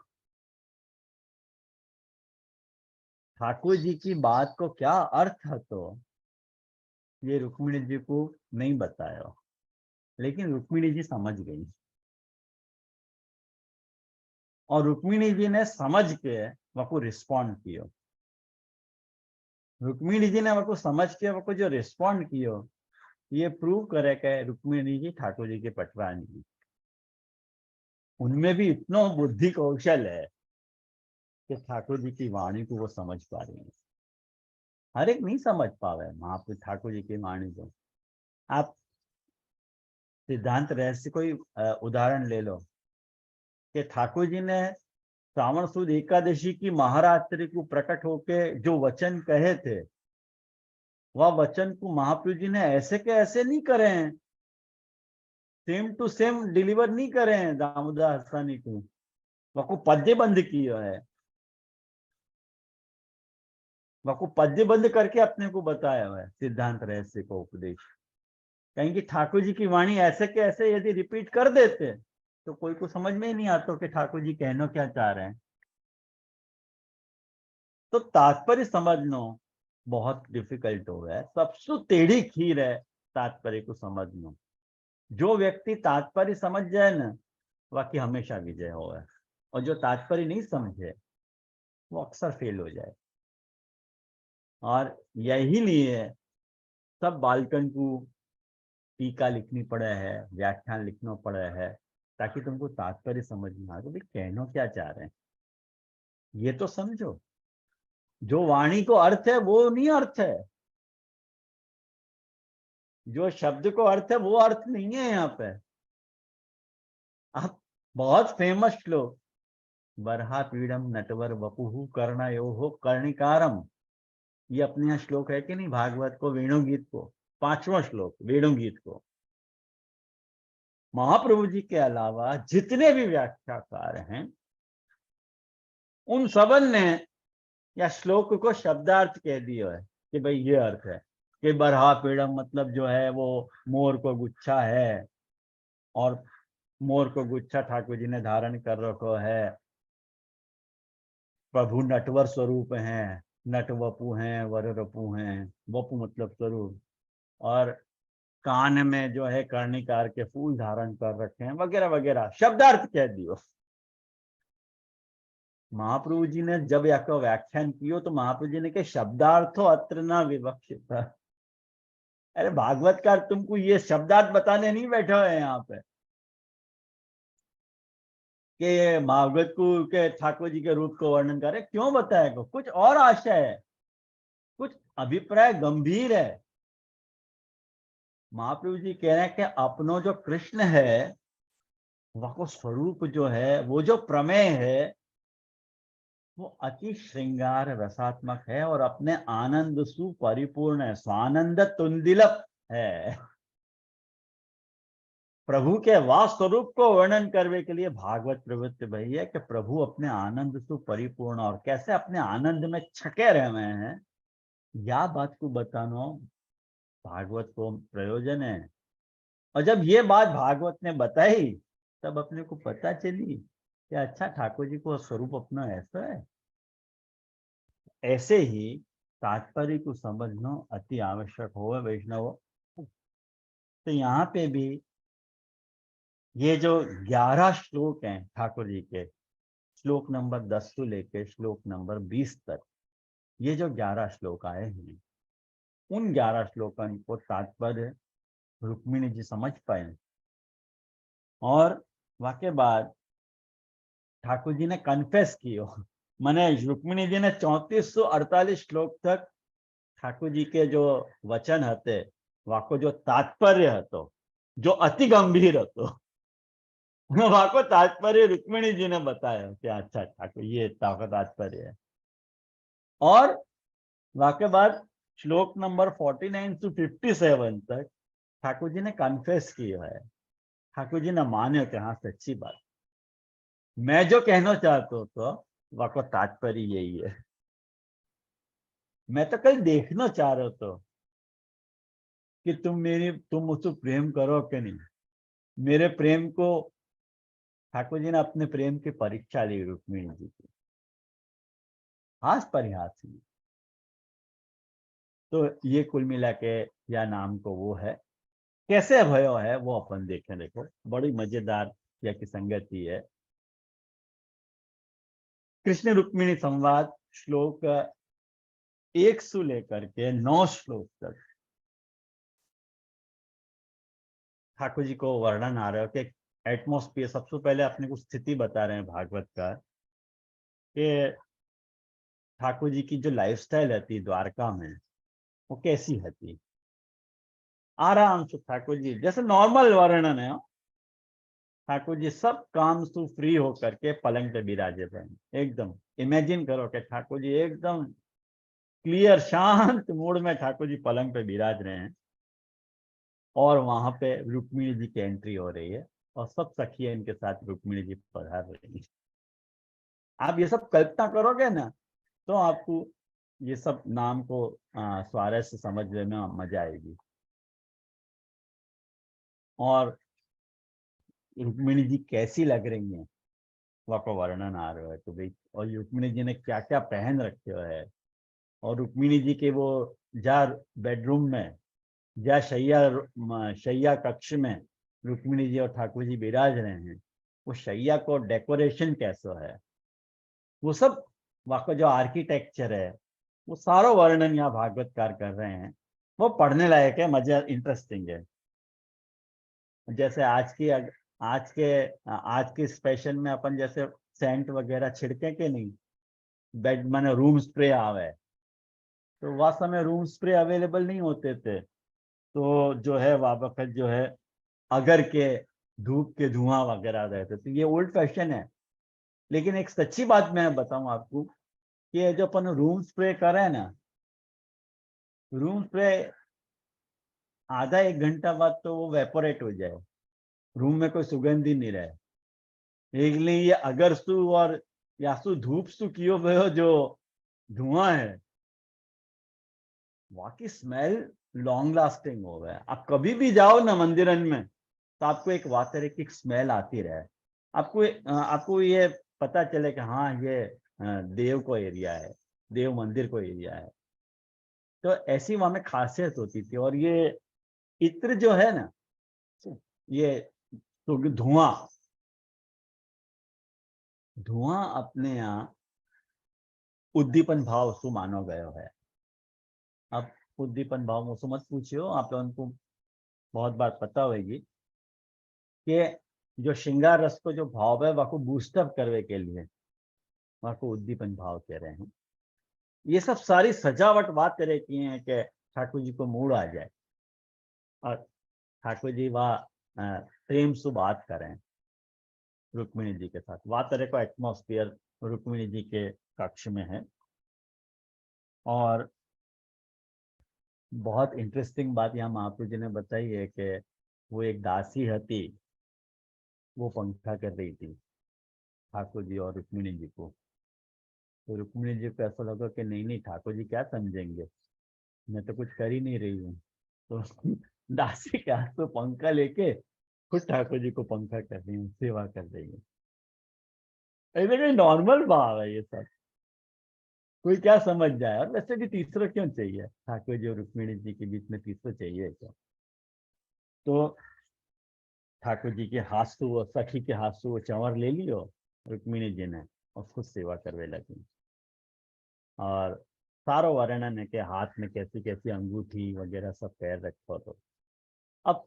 ठाकुर जी की बात को क्या अर्थ है तो ये रुक्मिणी जी को नहीं बताया, लेकिन रुक्मिणी जी समझ गई, और रुक्मिणी जी ने समझ के वह रिस्पॉन्ड किया। रुक्मिणी जी ने वह समझ के वह जो रिस्पॉन्ड किया, ये प्रूव करे कि रुक्मिणी जी ठाकुर जी के पटवानी, उनमें भी इतना बुद्धि कौशल है कि ठाकुर जी की वाणी को वो समझ पा रही है। हर एक नहीं समझ पावे महापुरुष ठाकुर जी की वाणी को। आप सिद्धांत रहस्य कोई उदाहरण ले लो कि ठाकुर जी ने श्रावण सुद एकादशी की महारात्रि को प्रकट होके जो वचन कहे थे, वह वचन को महाप्रभु जी ने ऐसे के ऐसे नहीं करे हैं, सेम टू सेम डिलीवर नहीं करे हैं दामोदर हसानी को, वह को पद्यबंध किया है, वह को पद्यबंध करके अपने को बताया हुआ है सिद्धांत रहस्य को उपदेश। कहीं कि ठाकुर जी की वाणी ऐसे के ऐसे यदि रिपीट कर देते तो कोई को समझ में ही नहीं आता कि ठाकुर जी कहना क्या चाह रहे हैं। तो तात्पर्य समझना बहुत डिफिकल्ट हो गया है, सबसे टेढ़ी खीर है तात्पर्य को समझना। जो व्यक्ति तात्पर्य समझ जाए ना, बाकी हमेशा विजय होगा, और जो तात्पर्य नहीं समझे वो अक्सर फेल हो जाए। और यही लिए सब बालकन को टीका लिखनी पड़े है, व्याख्यान लिखना पड़े है, ताकि तुमको तात्पर्य समझ में आए तो भाई कहना क्या चाह रहे हैं ये तो समझो। जो वाणी को अर्थ है वो नहीं अर्थ है, जो शब्द को अर्थ है वो अर्थ नहीं है। यहाँ पे आप बहुत फेमस श्लोक, बरहा पीड़म नटवर वपुहु कर्णयो कर्णिकारम, ये अपने यहाँ श्लोक है कि नहीं, भागवत को वेणु गीत को 5वां श्लोक वेणु गीत को। महाप्रभु जी के अलावा जितने भी व्याख्याकार हैं उन सबन ने या श्लोक को शब्दार्थ कह दिया है कि भाई ये अर्थ है कि बरहा पीड़म मतलब जो है वो मोर को गुच्छा है, और मोर को गुच्छा ठाकुर जी ने धारण कर रखो है। प्रभु नटवर स्वरूप हैं, नट वपु हैं, वर रपु हैं, वपु मतलब स्वरूप, और कान में जो है कर्णिकार के फूल धारण कर रखे हैं वगैरह वगैरह शब्दार्थ कह दियो। महाप्रभु जी ने जब यह व्याख्यान कियो तो महाप्रभु जी ने कहा शब्दार्थो अत्र न विवक्षित। अरे भागवतकार तुमको ये शब्दार्थ बताने नहीं बैठा है यहाँ पे कि भागवत को के ठाकुर जी के रूप को वर्णन करे, क्यों बताएगा, कुछ और आशय है, कुछ अभिप्राय गंभीर है। महाप्रभु जी कह रहे हैं कि अपनो जो कृष्ण है वह को स्वरूप जो है, वो जो प्रमेय है वो अति श्रृंगार रसात्मक है और अपने आनंद सु परिपूर्ण है, स्वानंद तुंदिलप है। प्रभु के वास्तव स्वरूप को वर्णन करने के लिए भागवत प्रवृत्ति वही है कि प्रभु अपने आनंद से परिपूर्ण और कैसे अपने आनंद में छके रहे हैं, या बात को बताना भागवत को प्रयोजन है। और जब ये बात भागवत ने बताई तब अपने को पता चली कि अच्छा ठाकुर जी को स्वरूप अपना ऐसा है। ऐसे ही तात्पर्य को समझना अति आवश्यक हो वैष्णव। तो यहाँ पे भी ये जो 11 श्लोक हैं ठाकुर जी के, श्लोक नंबर 10 से लेकर श्लोक नंबर 20 तक, ये जो 11 श्लोक आए हैं उन 11 श्लोकन को तात्पर्य रुक्मिणी जी समझ पाए, और वाके बाद ठाकुर जी ने कन्फेस किया, माने रुक्मिणी जी ने 3448 श्लोक तक ठाकुर जी के जो वचन हते वाको जो तात्पर्य हतो जो अति गंभीर हतो वाको तात्पर्य रुक्मिणी जी ने बताया कि अच्छा ठाकुर ये तात्पर्य है। और वाके बाद श्लोक नंबर 49 से 57 तक ठाकुर जी ने कन्फेस किया है, ठाकुर जी ने माने कि हाँ सच्ची बात, मैं जो कहना चाहता हूँ तो वाको तात्पर्य यही है। मैं तो कल देखना चाह रहा था कि तुम मुझसे प्रेम करो कि नहीं। मेरे प्रेम को ठाकुर जी ने अपने प्रेम की परीक्षा ली रुक्मिणी जी की, हाथ परिहास में। तो ये कुल मिला के या नाम को वो है, कैसे भयो है वो अपन देखें। देखो बड़ी मजेदार या की संगति है। कृष्ण रुक्मिणी संवाद श्लोक 1 से लेकर के 9 श्लोक तक ठाकुर जी को वर्णन आ रहा है कि एटमॉस्फियर। सबसे पहले अपने को स्थिति बता रहे हैं भागवत का कि ठाकुर जी की जो लाइफस्टाइल रहती द्वारका में वो कैसी रहती। आराम से ठाकुर जी जैसे नॉर्मल वर्णन है। ठाकुर जी सब काम से फ्री होकर के पलंग पे विराजे हैं। एकदम इमेजिन करो कि ठाकुर जी एकदम क्लियर शांत मूड में ठाकुर जी पलंग पे विराज रहे हैं और वहां पे रुक्मिणी जी की एंट्री हो रही है और सब सखियां इनके साथ रुक्मिणी जी पधार रही है। आप ये सब कल्पना करोगे ना तो आपको ये सब नाम को स्वारस्य समझने में मजा आएगी। और रुक्मिणी जी कैसी लग रही हैं वह को वर्णन आ रहा है तो भाई। और रुक्मिणी जी ने क्या क्या पहन रखे हुए है। और रुक्मिणी जी के वो जा बेडरूम में या शैया कक्ष में रुक्मिणी जी और ठाकुर जी विराज रहे हैं, वो शैया को डेकोरेशन कैसा है, वो सब वहाँ का जो आर्किटेक्चर है वो सारा वर्णन यहाँ भागवतकार कर रहे हैं। वो पढ़ने लायक है, मजा इंटरेस्टिंग है। जैसे आज के स्पेशल में अपन जैसे सेंट वगैरह छिड़के के नहीं, बेड माने रूम स्प्रे आवे, तो वह समय रूम स्प्रे अवेलेबल नहीं होते थे। तो जो है वहाँ पर जो है अगर के धूप के धुआं वगैरह रहते, तो ये ओल्ड फैशन है। लेकिन एक सच्ची बात मैं बताऊं आपको कि ये जो अपन रूम स्प्रे करें ना, रूम स्प्रे आधा 1 घंटा बाद तो वो वेपोरेट हो जाए, रूम में कोई सुगंध ही नहीं रहे। इसलिए ये अगर सु और यासु धूप सु कियो भयो जो धुआं है वहाँ की स्मेल लॉन्ग लास्टिंग हो गया। आप कभी भी जाओ ना मंदिरन में तो आपको एक वातरिक स्मेल आती रहे। आपको ये पता चले कि हाँ ये देव को एरिया है, देव मंदिर को एरिया है। तो ऐसी वहां में खासियत होती थी। और ये इत्र जो है ना, ये तो धुआं धुआं अपने यहाँ उद्दीपन भाव सु मानो गयो है। अब उद्दीपन भाव मुझसे मत पूछियो, आप लोगों को बहुत बार पता होगी कि जो श्रृंगार रस को जो भाव है वह को बूस्टअप करने के लिए वह को उद्दीपन भाव कह रहे हैं। ये सब सारी सजावट बात करे की है कि ठाकुर जी को मूड आ जाए और ठाकुर जी वह प्रेम से बात करें रुक्मिणी जी के साथ। वह तरह का एटमॉस्फेयर रुक्मिणी जी के कक्ष में है। और बहुत इंटरेस्टिंग बात यहाँ महाप्रभु जी ने बताई है कि वो एक दासी हती, वो पंखा कर रही थी ठाकुर जी और रुक्मिणी जी को। तो रुक्मिणी जी को ऐसा लगा कि नहीं नहीं ठाकुर जी क्या समझेंगे, मैं तो कुछ कर ही नहीं रही हूँ। तो दासी के हाथ से पंखा लेके खुद ठाकुर जी को पंखा कर रही हूँ, सेवा कर रही हूँ। ऐसे कोई नॉर्मल भाव है ये सब, कोई क्या समझ जाए। और वैसे भी तीसरा क्यों चाहिए, ठाकुर जी और रुक्मिणी जी के बीच में तीसरा चाहिए क्या। तो ठाकुर जी के हाथ से वो सखी के हाथ से वो चंवर ले लियो रुक्मिणी जी ने और खुद सेवा करने लगी। और सारो वर्णन है के हाथ में कैसी कैसी अंगूठी वगैरह सब पैर रखो। तो अब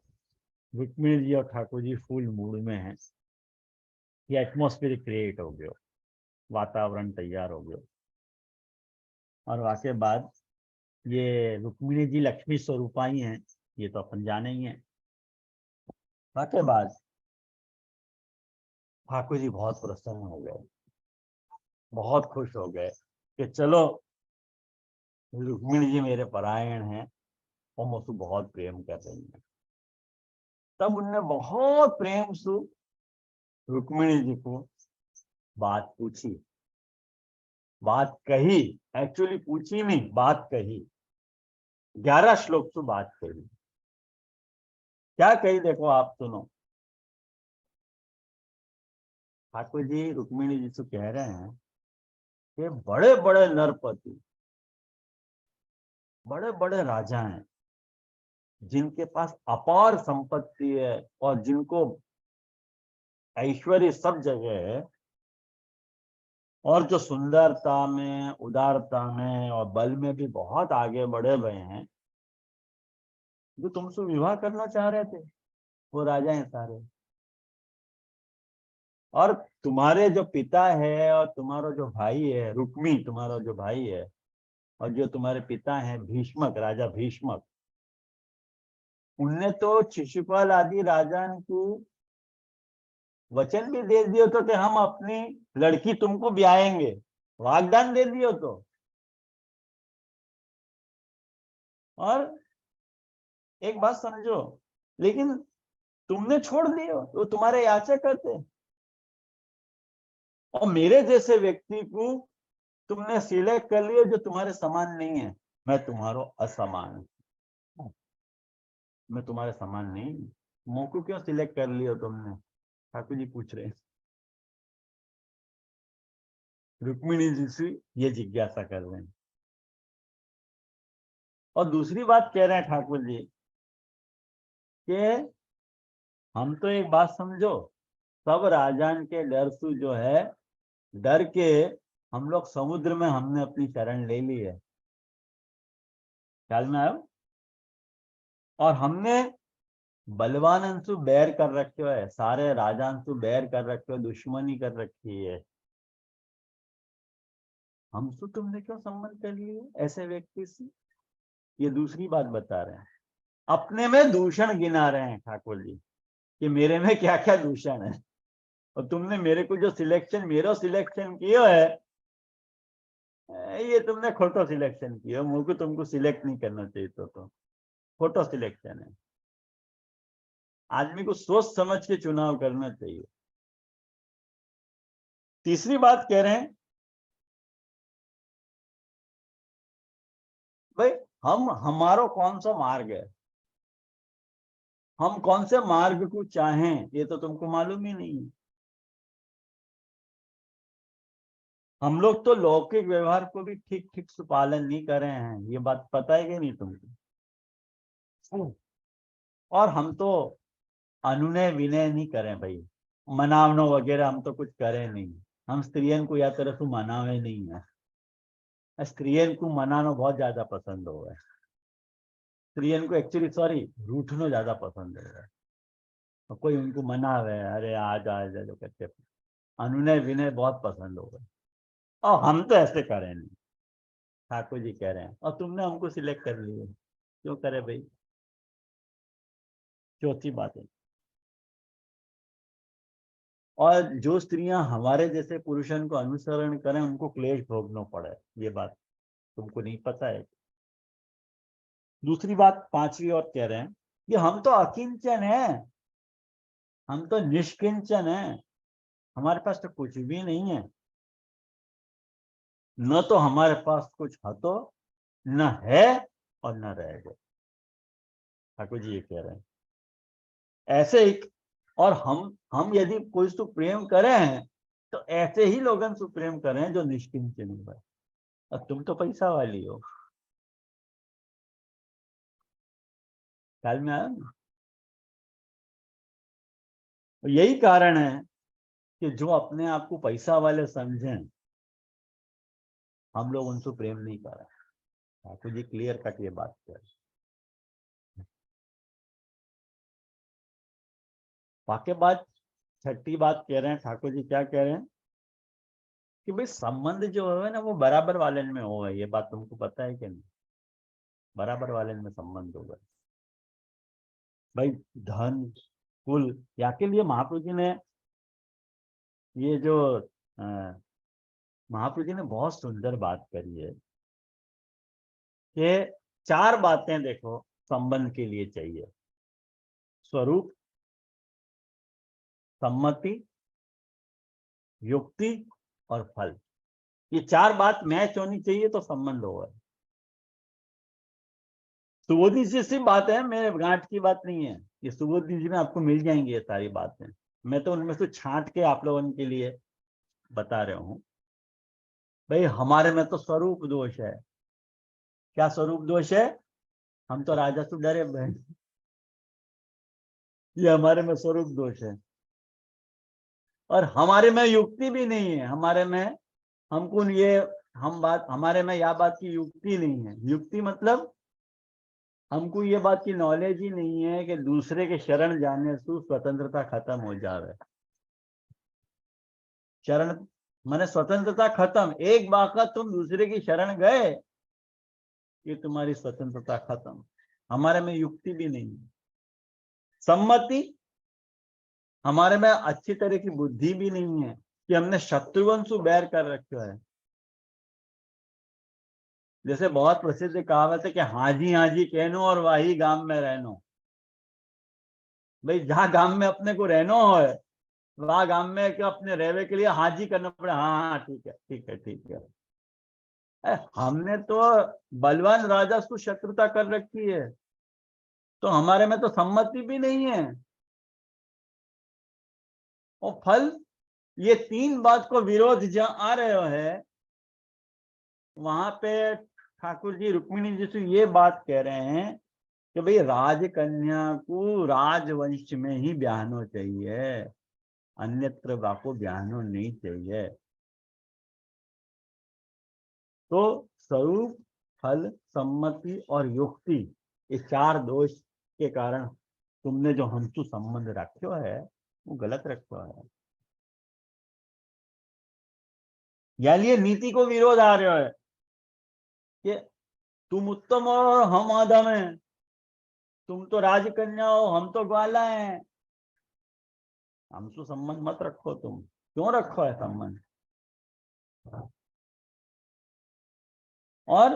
रुक्मिणी जी और ठाकुर जी फुल मूड में है, ये एटमॉस्फेयर क्रिएट हो गयो, वातावरण तैयार हो गयो। और वाके बाद ये रुक्मिणी जी लक्ष्मी स्वरूपा ही हैं, ये तो अपन जाने ही है। वाके बाद ठाकुर जी बहुत प्रसन्न हो गए, बहुत खुश हो गए कि चलो रुक्मिणी जी मेरे परायण हैं और मुझसे बहुत प्रेम कर रही हैं। तब उनने बहुत प्रेम से रुक्मिणी जी को बात पूछी, बात कही, एक्चुअली पूछी नहीं, बात कही। 11 श्लोक से बात कही। क्या कही देखो, आप सुनो। ठाकुर जी रुक्मिणी जी से कह रहे हैं कि बड़े बड़े नरपति, बड़े बड़े राजा हैं, जिनके पास अपार संपत्ति है और जिनको ऐश्वर्य सब जगह है, और जो सुंदरता में, उदारता में और बल में भी बहुत आगे बढ़े हुए हैं, जो तुमसे विवाह करना चाह रहे थे, वो राजा हैं सारे। और तुम्हारे जो पिता है और तुम्हारा जो भाई है रुक्मी, तुम्हारा जो भाई है, और जो तुम्हारे पिता हैं भीष्मक, राजा भीष्मक, उनने तो शिशुपाल आदि राजा को वचन भी दे दियो तो कि हम अपनी लड़की तुमको ब्याहेंगे, वागदान दे दियो तो। और एक बात समझो, लेकिन तुमने छोड़ दियो तो तुम्हारे याचक करते, और मेरे जैसे व्यक्ति को तुमने सिलेक्ट कर लिया जो तुम्हारे समान नहीं है। मैं तुम्हारो असमान हूं, मैं तुम्हारे समान नहीं हूं। मुझको क्यों सिलेक्ट कर लिया तुमने? ठाकुर जी पूछ रहे हैं, रुक्मिणी जी से ये जिज्ञासा कर रहे हैं। और दूसरी बात कह रहे हैं ठाकुर जी कि हम तो एक बात समझो, सब राजान के डर से जो है, डर के हम लोग समुद्र में हमने अपनी शरण ले ली है। ख्याल में आयो? और हमने बलवान अंशु बैर कर रखे है, सारे राजांशु बैर कर रखे हो, दुश्मनी कर रखी है। हमसे तुमने क्यों संबंध कर लिए ऐसे व्यक्ति से? ये दूसरी बात बता रहे हैं। अपने में दूषण गिना रहे हैं ठाकुर जी कि मेरे में क्या क्या दूषण है, और तुमने मेरे को जो सिलेक्शन, मेरा सिलेक्शन किया है, ये तुमने खोटो सिलेक्शन किया। मुझको तुमको सिलेक्ट नहीं करना चाहिए तो खोटो सिलेक्शन है। आदमी को सोच समझ के चुनाव करना चाहिए। तीसरी बात कह रहे हैं, भाई हम, हमारा कौन सा मार्ग है, हम कौन से मार्ग को चाहें, ये तो तुमको मालूम ही नहीं है। हम लोग तो लौकिक व्यवहार को भी ठीक ठीक से पालन नहीं कर रहे हैं, ये बात पता है कि नहीं तुमको? और हम तो अनुनय विनय नहीं करें भाई, मनावनो वगैरह हम तो कुछ करें नहीं। हम स्त्रियन को या तरह से मनावे नहीं है। स्त्रियन को मनाना बहुत ज्यादा पसंद हो है। स्त्रियन को एक्चुअली, सॉरी, रूठनो ज्यादा पसंद है। तो कोई उनको मनावे, अरे आज आज जो कहते, अनुनय विनय बहुत पसंद हो गए, और हम तो ऐसे करें नहीं। ठाकुर जी कह रहे हैं, और तुमने हमको सिलेक्ट कर लिए, क्यों करे भाई? चौथी बात है, और जो स्त्रियां हमारे जैसे पुरुषों को अनुसरण करें उनको क्लेश भोगना पड़े, ये बात तुमको नहीं पता है? दूसरी बात, पांचवी और कह रहे हैं कि हम तो अकिंचन है, हम तो निष्किंचन है, हमारे पास तो कुछ भी नहीं है। न तो हमारे पास कुछ हतो, न है, और न रहेगा। ठाकुर जी ये कह रहे हैं ऐसे ही। और हम यदि कोई से प्रेम करें हैं तो ऐसे ही लोगों से प्रेम करें जो निष्किंचन है। और तुम तो पैसा वाली हो। ख्याल में आया ना? तो यही कारण है कि जो अपने आप को पैसा वाले समझें, हम लोग उनसे प्रेम नहीं कर रहे। ठाकुर जी क्लियर कट ये बात कर। वाक्य बात, छठी बात कह रहे हैं ठाकुर जी, क्या कह रहे हैं कि भाई संबंध जो है ना वो बराबर वाले में हो, ये बात तुमको पता है कि नहीं? बराबर वाले में संबंध होगा भाई। धन, कुल, या के लिए महाप्रभु जी ने ये जो अ, महाप्रभु जी ने बहुत सुंदर बात करी है कि चार बातें देखो संबंध के लिए चाहिए: स्वरूप, सम्मति, युक्ति और फल, ये चार बात मैच होनी चाहिए तो संबंध होगा। सुबोधि जी से बात है, मेरे गांठ की बात नहीं है, ये सुबोधि जी में आपको मिल जाएंगी ये सारी बातें। मैं तो उनमें से छांट के आप लोगों के लिए बता रहा हूं। भाई हमारे में तो स्वरूप दोष है। क्या स्वरूप दोष है? हम तो राजा से डरे बहन, ये हमारे में स्वरूप दोष है। और हमारे में युक्ति भी नहीं है। हमारे में हमको ये हमारे में यह बात की युक्ति नहीं है। युक्ति मतलब हमको ये बात की नॉलेज ही नहीं है कि दूसरे के शरण जाने से स्वतंत्रता खत्म हो जावे। शरण माने स्वतंत्रता खत्म। एक बार तुम दूसरे की शरण गए, ये तुम्हारी स्वतंत्रता खत्म। हमारे में युक्ति भी नहीं है। सम्मति, हमारे में अच्छी तरह की बुद्धि भी नहीं है कि हमने शत्रुघ्न से बैर कर रखा है। जैसे बहुत प्रसिद्ध कहावत है कि हाँ जी कहनो और वाही गांव में रहनो। भाई जहां गांव में अपने को रहनो है, वहां गांव में क्या अपने रहने के लिए हाजी करना पड़े। हाँ हाँ ठीक है ठीक है ठीक है। हमने तो बलवान राजा से शत्रुता कर रखी है, तो हमारे में तो सम्मति भी नहीं है। और फल, ये तीन बात को विरोध जहां आ रहे है, वहां पे ठाकुर जी रुक्मिणी जी से ये बात कह रहे हैं कि भाई राजकन्या को राजवंश में ही ब्याहनो चाहिए, अन्यत्र बाको ब्याहनो नहीं चाहिए। तो स्वरूप, फल, सम्मति और युक्ति, ये चार दोष के कारण तुमने जो हमसे संबंध रखो है वो गलत रखो है। यानी ये नीति को विरोध आ रहा है कि तुम उत्तम हो और हम अधम हैं, तुम तो राजकन्या हो हम तो ग्वाला हैं, हमसे संबंध मत रखो। तुम क्यों रखो है संबंध? और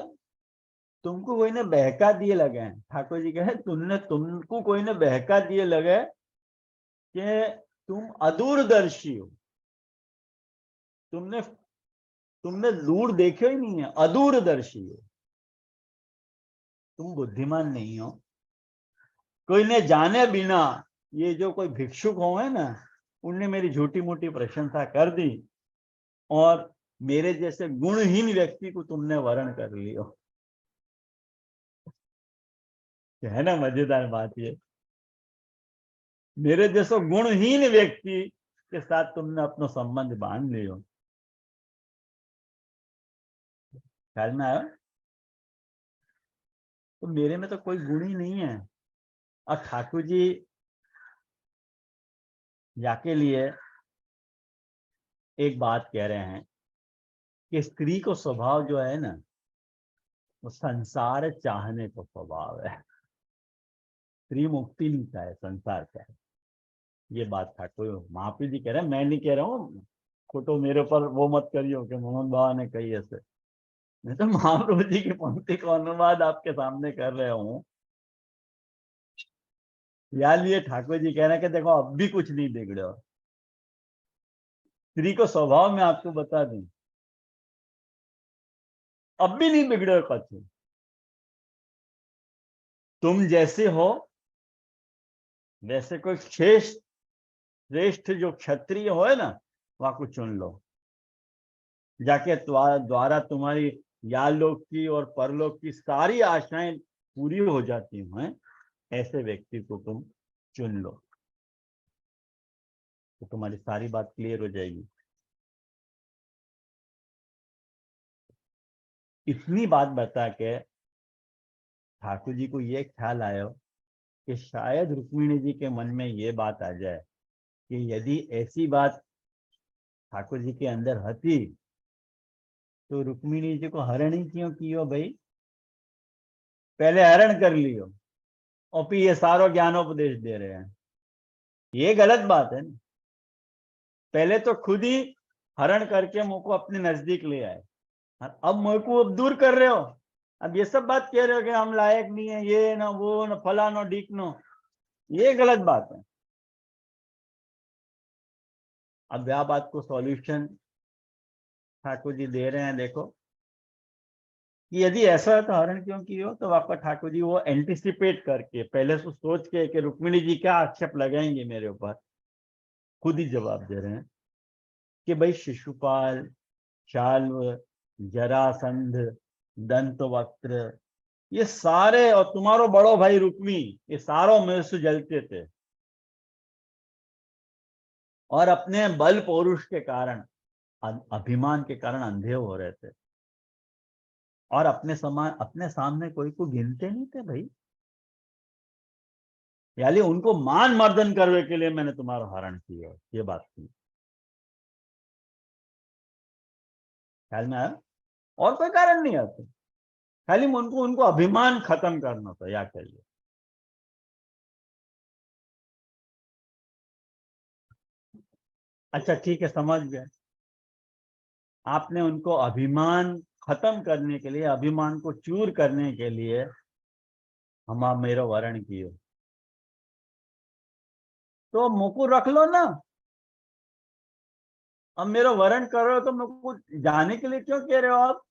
तुमको कोई ने बहका दिए लगे हैं। ठाकुर जी कहे तुमको कोई ने बहका दिए लगे कि तुम अदूरदर्शी हो। तुमने तुमने दूर देखे ही नहीं है, अदूरदर्शी हो। तुम बुद्धिमान नहीं हो। कोई ने जाने बिना, ये जो कोई भिक्षुक हो है ना, उनने मेरी झूठी मोटी प्रशंसा कर दी और मेरे जैसे गुणहीन व्यक्ति को तुमने वर्ण कर लियो। है ना मजेदार बात ये। मेरे जैसे गुणहीन व्यक्ति के साथ तुमने अपना संबंध बांध लियो। ख्याल में आया? तो मेरे में तो कोई गुण ही नहीं है। और ठाकुर जी जाके लिए एक बात कह रहे हैं कि स्त्री को स्वभाव जो है ना, वो संसार चाहने को स्वभाव है। स्त्री मुक्ति नहीं चाहे, संसार चाहे। ये बात ठाकुर महापी जी कह रहे हैं, मैं नहीं कह रहा हूँ। खोटो मेरे पर वो मत करियो कि मोहन बाबा ने कही ऐसे। मैं तो महाप्रभु जी की पंक्ति का अनुवाद आपके सामने कर रहा हूँ। या लिए ठाकुर जी कह रहे हैं कि देखो अब भी कुछ नहीं बिगड़े। स्त्री को स्वभाव में आपको बता दूं, अब भी नहीं बिगड़े कुछ। तुम जैसे हो वैसे कोई श्रेष्ठ जो क्षत्रिय हो है ना, वहां को चुन लो। जाके द्वारा तुम्हारी यालोक की और परलोक की सारी आशाएं पूरी हो जाती हैं, ऐसे व्यक्ति को तुम चुन लो तो तुम्हारी सारी बात क्लियर हो जाएगी। इतनी बात बता के ठाकुर जी को ये ख्याल आया कि शायद रुक्मिणी जी के मन में ये बात आ जाए कि यदि ऐसी बात ठाकुर जी के अंदर हती तो रुक्मिणी जी को हरण ही क्यों कियो भाई? पहले हरण कर लियो और फिर ये सारो ज्ञानोपदेश दे रहे हैं। ये गलत बात है ना। पहले तो खुद ही हरण करके मुझको अपने नजदीक ले आए, अब मुझको अब दूर कर रहे हो। अब ये सब बात कह रहे हो कि हम लायक नहीं है, ये ना वो ना फलानो ढीकनो, ये गलत बात है। अब यह बात को सॉल्यूशन ठाकुर जी दे रहे हैं। देखो कि यदि ऐसा है तो हरण क्यों की हो, तो वापस ठाकुर जी वो एंटिसिपेट करके पहले से सोच के कि रुक्मिणी जी क्या आक्षेप लगाएंगे मेरे ऊपर, खुद ही जवाब दे रहे हैं कि भाई शिशुपाल, शाल्व, जरासंध, दंतवक्त्र, ये सारे और तुम्हारो बड़ो भाई रुक्मी, ये सारों में से जलते थे और अपने बल पौरुष के कारण, अभिमान के कारण अंधे हो रहे थे और अपने सामने कोई को गिनते नहीं थे भाई। यानी उनको मान मर्दन करने के लिए मैंने तुम्हारा हरण किया, ये बात थी। ख्याल में आया? और कोई कारण नहीं आता, खाली उनको उनको अभिमान खत्म करना था, या कहिए। अच्छा ठीक है, समझ गए। आपने उनको अभिमान खत्म करने के लिए, अभिमान को चूर करने के लिए हम आप मेरा वर्ण किए, तो मुकुर रख लो ना। अब मेरा वर्ण कर रहे हो तो मुकुर जाने के लिए क्यों कह रहे हो आप?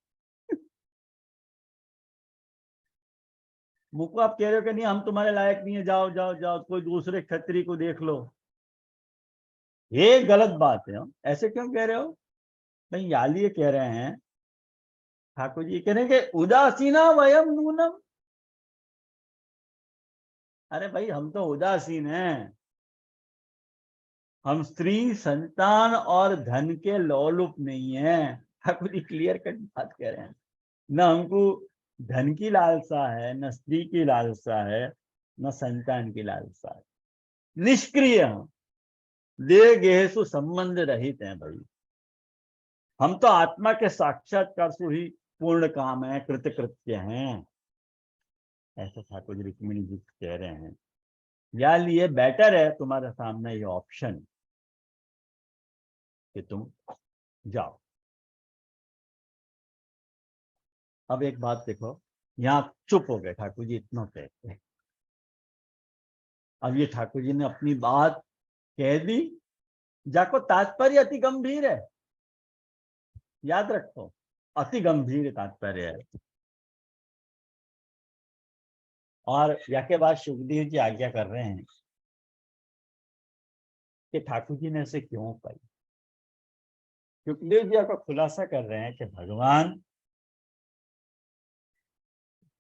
मुझको आप कह रहे हो कि नहीं हम तुम्हारे लायक नहीं है, जाओ जाओ जाओ कोई दूसरे क्षत्रिय को देख लो, ये गलत बात है। ऐसे क्यों कह रहे हो? नहीं, याली ये कह रहे हैं, ठाकुर जी कह रहे हैं कि उदासीना वयम नूनम। अरे भाई हम तो उदासीन हैं, हम स्त्री संतान और धन के लोलुप नहीं है। ठाकुर जी क्लियर कट बात कह रहे हैं, न हमको धन की लालसा है, न स्त्री की लालसा है, न संतान की लालसा है। निष्क्रिय हम, देह गेहसु संबंध रहित हैं भाई। हम तो आत्मा के साक्षात्कार से ही पूर्ण काम है, कृतकृत्य हैं। ऐसा ठाकुर जी रुक्मिणी जी कह रहे हैं। या लिए बेटर है तुम्हारे सामने ये ऑप्शन कि तुम जाओ। अब एक बात देखो, यहाँ चुप हो गए ठाकुर जी, इतना कहते। अब ये ठाकुर जी ने अपनी बात कह दी, जाको तात्पर्य अति गंभीर है, याद रखो, अति गंभीर तात्पर्य है। और या के बाद सुखदेव जी आज्ञा कर रहे हैं कि ठाकुर जी ने ऐसे क्यों पाई। सुखदेव जी आपका खुलासा कर रहे हैं कि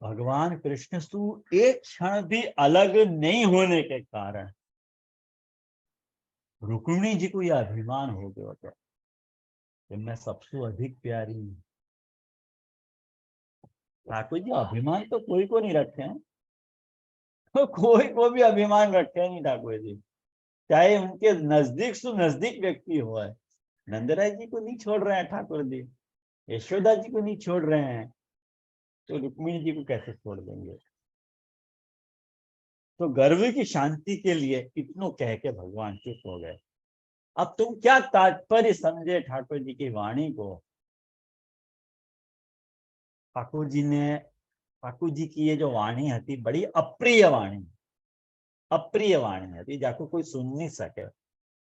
भगवान कृष्ण से एक क्षण भी अलग नहीं होने के कारण रुक्मिणी जी को यह अभिमान हो गया था कि मैं सबसे अधिक प्यारी हूं। ठाकुर जी अभिमान तो कोई को नहीं रखे हैं, तो कोई को भी अभिमान रखे नहीं ठाकुर जी, चाहे उनके नजदीक से नजदीक व्यक्ति हो। नंदराय जी को नहीं छोड़ रहे हैं ठाकुर जी, यशोदा जी को नहीं छोड़ रहे हैं, तो रुक्मिणी जी को कैसे छोड़ देंगे? तो गर्व की शांति के लिए इतनों कह के भगवान चुप हो गए। अब तुम क्या तात्पर्य समझे ठाकुर जी की वाणी को? ठाकुर जी की ये जो वाणी थी बड़ी अप्रिय वाणी, अप्रिय वाणी थी, जाको कोई सुन नहीं सके।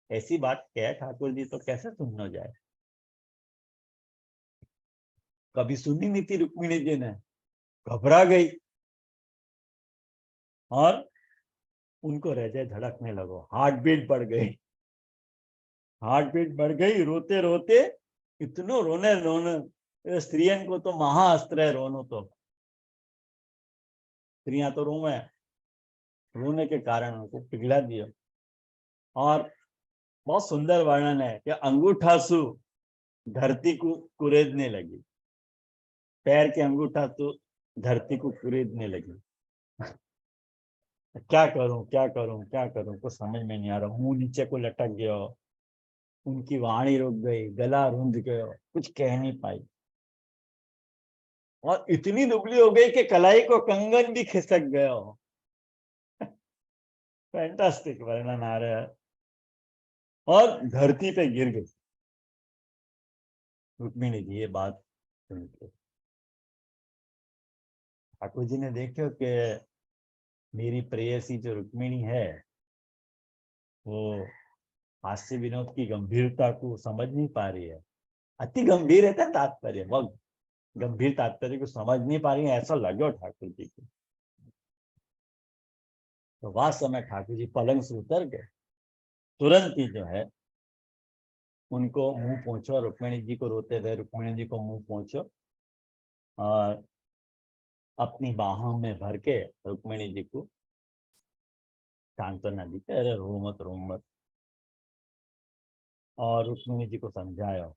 ऐसी बात कहे ठाकुर जी तो कैसे सुन हो जाए? कभी सुनी नहीं थी रुक्मिणी जी ने, घबरा गई और उनको हृदय धड़कने लगो, हार्ट बीट बढ़ गई, हार्ट बीट बढ़ गई। रोते रोते इतनो रोने रोने, स्त्रियों को तो महाअस्त्र है रोनो, तो स्त्रियां तो रोवे, रोने के कारण उनको पिघला दिया। और बहुत सुंदर वर्णन है कि अंगूठा सु धरती को कुरेदने लगी, पैर के अंगूठा तो धरती को कुरेदने लगी। क्या करूं क्या करूं क्या करूं, कुछ समझ में नहीं आ रहा, मुंह नीचे को लटक गया, उनकी वाणी रुक गई, गला रुंध गया, कुछ कह नहीं पाई और इतनी दुबली हो गई कि कलाई को कंगन भी खिसक गया हो। फैंटास्टिक वर्णन आ रहा है। और धरती पे गिर गई रुक्मिणी जी। ये बात सुन के ठाकुर जी ने देखो कि मेरी प्रेयसी जो रुक्मिणी है वो हास्य विनोद की गंभीरता को समझ नहीं पा रही है। अति गंभीर है था तात्पर्य, वह गंभीर तात्पर्य को समझ नहीं पा रही है, ऐसा लगे ठाकुर जी को। तो वास्तव में ठाकुर जी पलंग से उतर गए, तुरंत ही जो है उनको मुंह पोंछो, रुक्मिणी जी को रोते हुए रुक्मिणी जी को मुंह पोंछो और अपनी बाहों में भर के रुक्मिणी जी को सांत्वना दी, अरे रो मत रो मत, और रुक्मिणी जी को समझाया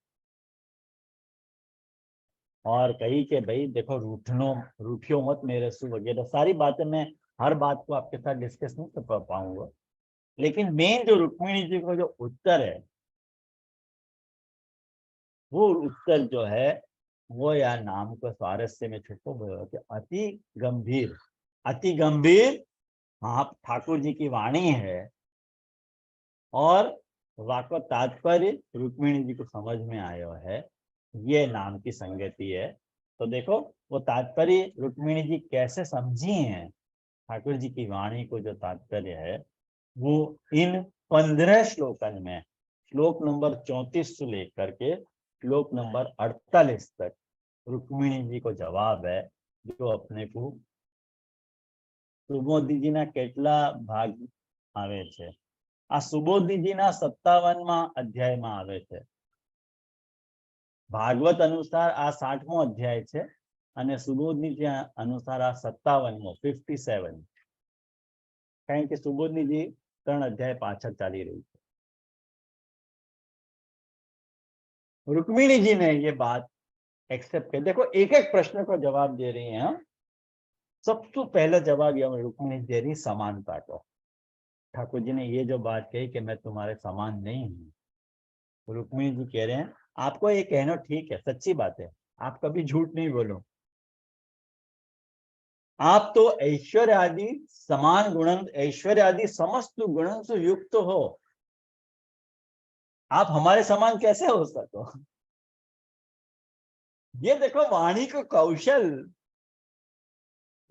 और कही कि भाई देखो रूठियो मत मेरे से वगैरह सारी बातें। मैं हर बात को आपके साथ डिस्कस नहीं कर पाऊंगा, लेकिन मेन जो रुक्मिणी जी को जो उत्तर है, वो उत्तर जो है वो यार नाम को स्वारस्य में छुपो कि अति गंभीर हाँ ठाकुर जी की वाणी है, और वाको तात्पर्य रुक्मिणी जी को समझ में आया है, ये नाम की संगति है। तो देखो वो तात्पर्य रुक्मिणी जी कैसे समझी हैं ठाकुर जी की वाणी को, जो तात्पर्य है वो इन 15 श्लोकन में, श्लोक नंबर 34 से लेकर के श्लोक नंबर 48 तक रुक्मिणी जी को जवाब है, जो अपने को सुबोधीजीना કેટલા ભાગ આવે છે। આ સુબોધીજીના 57મા અધ્યાયમાં આવે છે। ભાગવત અનુસાર આ 60મો અધ્યાય છે અને સુબોધીજી અનુસાર આ 57મો 57, કારણ કે સુબોધીજી 3 અધ્યાય પાછળ ચાલી રહી છે। रुक्मिणी जी ने ये बात एक्सेप्ट कर, देखो एक एक प्रश्न को जवाब दे रही हैं। सबसे पहला जवाब ये रुक्मिणी दे रही समानता को। ठाकुर जी ने ये जो बात कही कि मैं तुम्हारे समान नहीं हूं, रुक्मिणी जी कह रहे हैं आपको ये कहना ठीक है, सच्ची बात है, आप कभी झूठ नहीं बोलो, आप तो ऐश्वर्य आदि समान गुणन, ऐश्वर्य आदि समस्त गुणन से युक्त हो, आप हमारे समान कैसे हो सको। ये देखो वाणी को कौशल,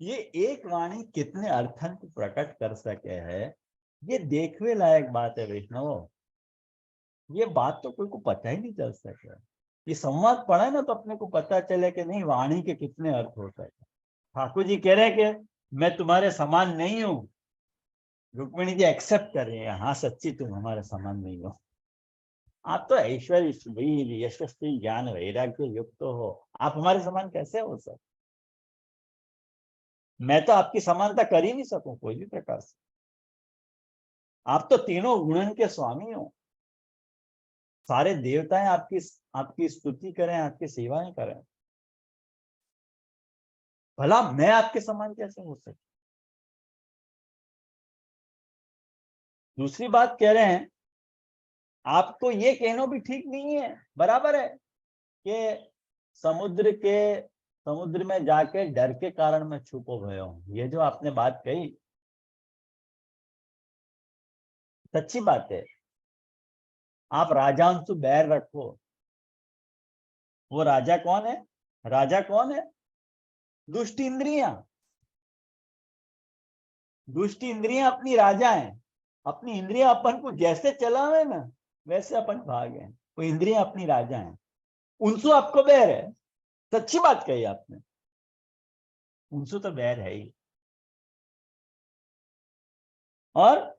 ये एक वाणी कितने अर्थन को प्रकट कर सके है, ये देखने लायक बात है वैष्णव। ये बात तो कोई को पता ही नहीं चल सके, ये संवाद पढ़ा ना तो अपने को पता चले कि नहीं वाणी के कितने अर्थ हो सके। ठाकुर जी कह रहे हैं कि मैं तुम्हारे समान नहीं हूं, रुक्मिणी जी एक्सेप्ट कर रहे हैं, हाँ सच्ची तुम हमारे समान नहीं हो, आप तो ऐश्वर्य वीर यशस्वी ज्ञान वैराग्य युक्त हो, आप हमारे समान कैसे हो सकते। मैं तो आपकी समानता कर ही नहीं सकूं कोई भी प्रकार से, आप तो तीनों गुणन के स्वामी हो, सारे देवताएं आपकी स्तुति करें, आपकी सेवाएं करें, भला मैं आपके समान कैसे हो सकता। दूसरी बात कह रहे हैं आपको ये कहना भी ठीक नहीं है, बराबर है कि समुद्र में जाके डर के कारण मैं छुपो गया हूं, ये जो आपने बात कही सच्ची बात है। आप राजाओं से बैर रखो, वो राजा कौन है, राजा कौन है, दुष्ट इंद्रियां, दुष्ट इंद्रियां अपनी राजा है, अपनी इंद्रियां अपन को जैसे चलावे ना वैसे अपन भागे, वो इंद्रियां अपनी राजा हैं, उनसे आपको बैर है, सच्ची बात कही आपने, उनसे तो बैर है ही। और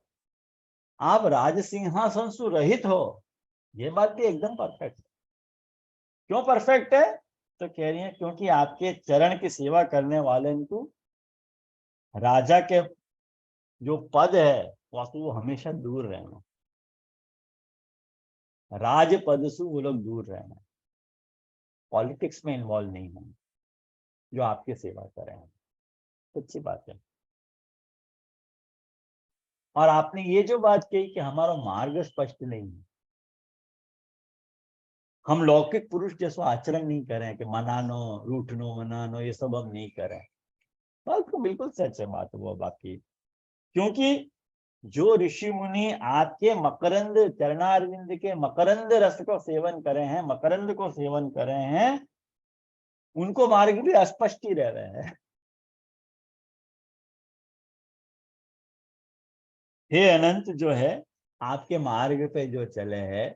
आप राज सिंहासन से रहित हो, ये बात भी एकदम परफेक्ट है। क्यों परफेक्ट है, तो कह रही है क्योंकि आपके चरण की सेवा करने वाले को राजा के जो पद है वो हमेशा दूर रहना, राज पद से वो लोग दूर रहना, पॉलिटिक्स में इन्वॉल्व नहीं होना, जो आपकी सेवा कर रहे हैं, सच्ची बात है। और आपने ये जो बात कही कि हमारा मार्ग स्पष्ट नहीं है, हम लौकिक पुरुष जैसा आचरण नहीं करें कि मनानो रूठनो मनानो ये सब हम नहीं करें, बात तो बिल्कुल सच है बात वो बाकी। क्योंकि जो ऋषि मुनि आपके मकरंद चरणारविंद के मकरंद रस को सेवन करे हैं, मकरंद को सेवन करे हैं, उनको मार्ग भी अस्पष्ट ही रह रहे हैं। हे अनंत जो है आपके मार्ग पे जो चले हैं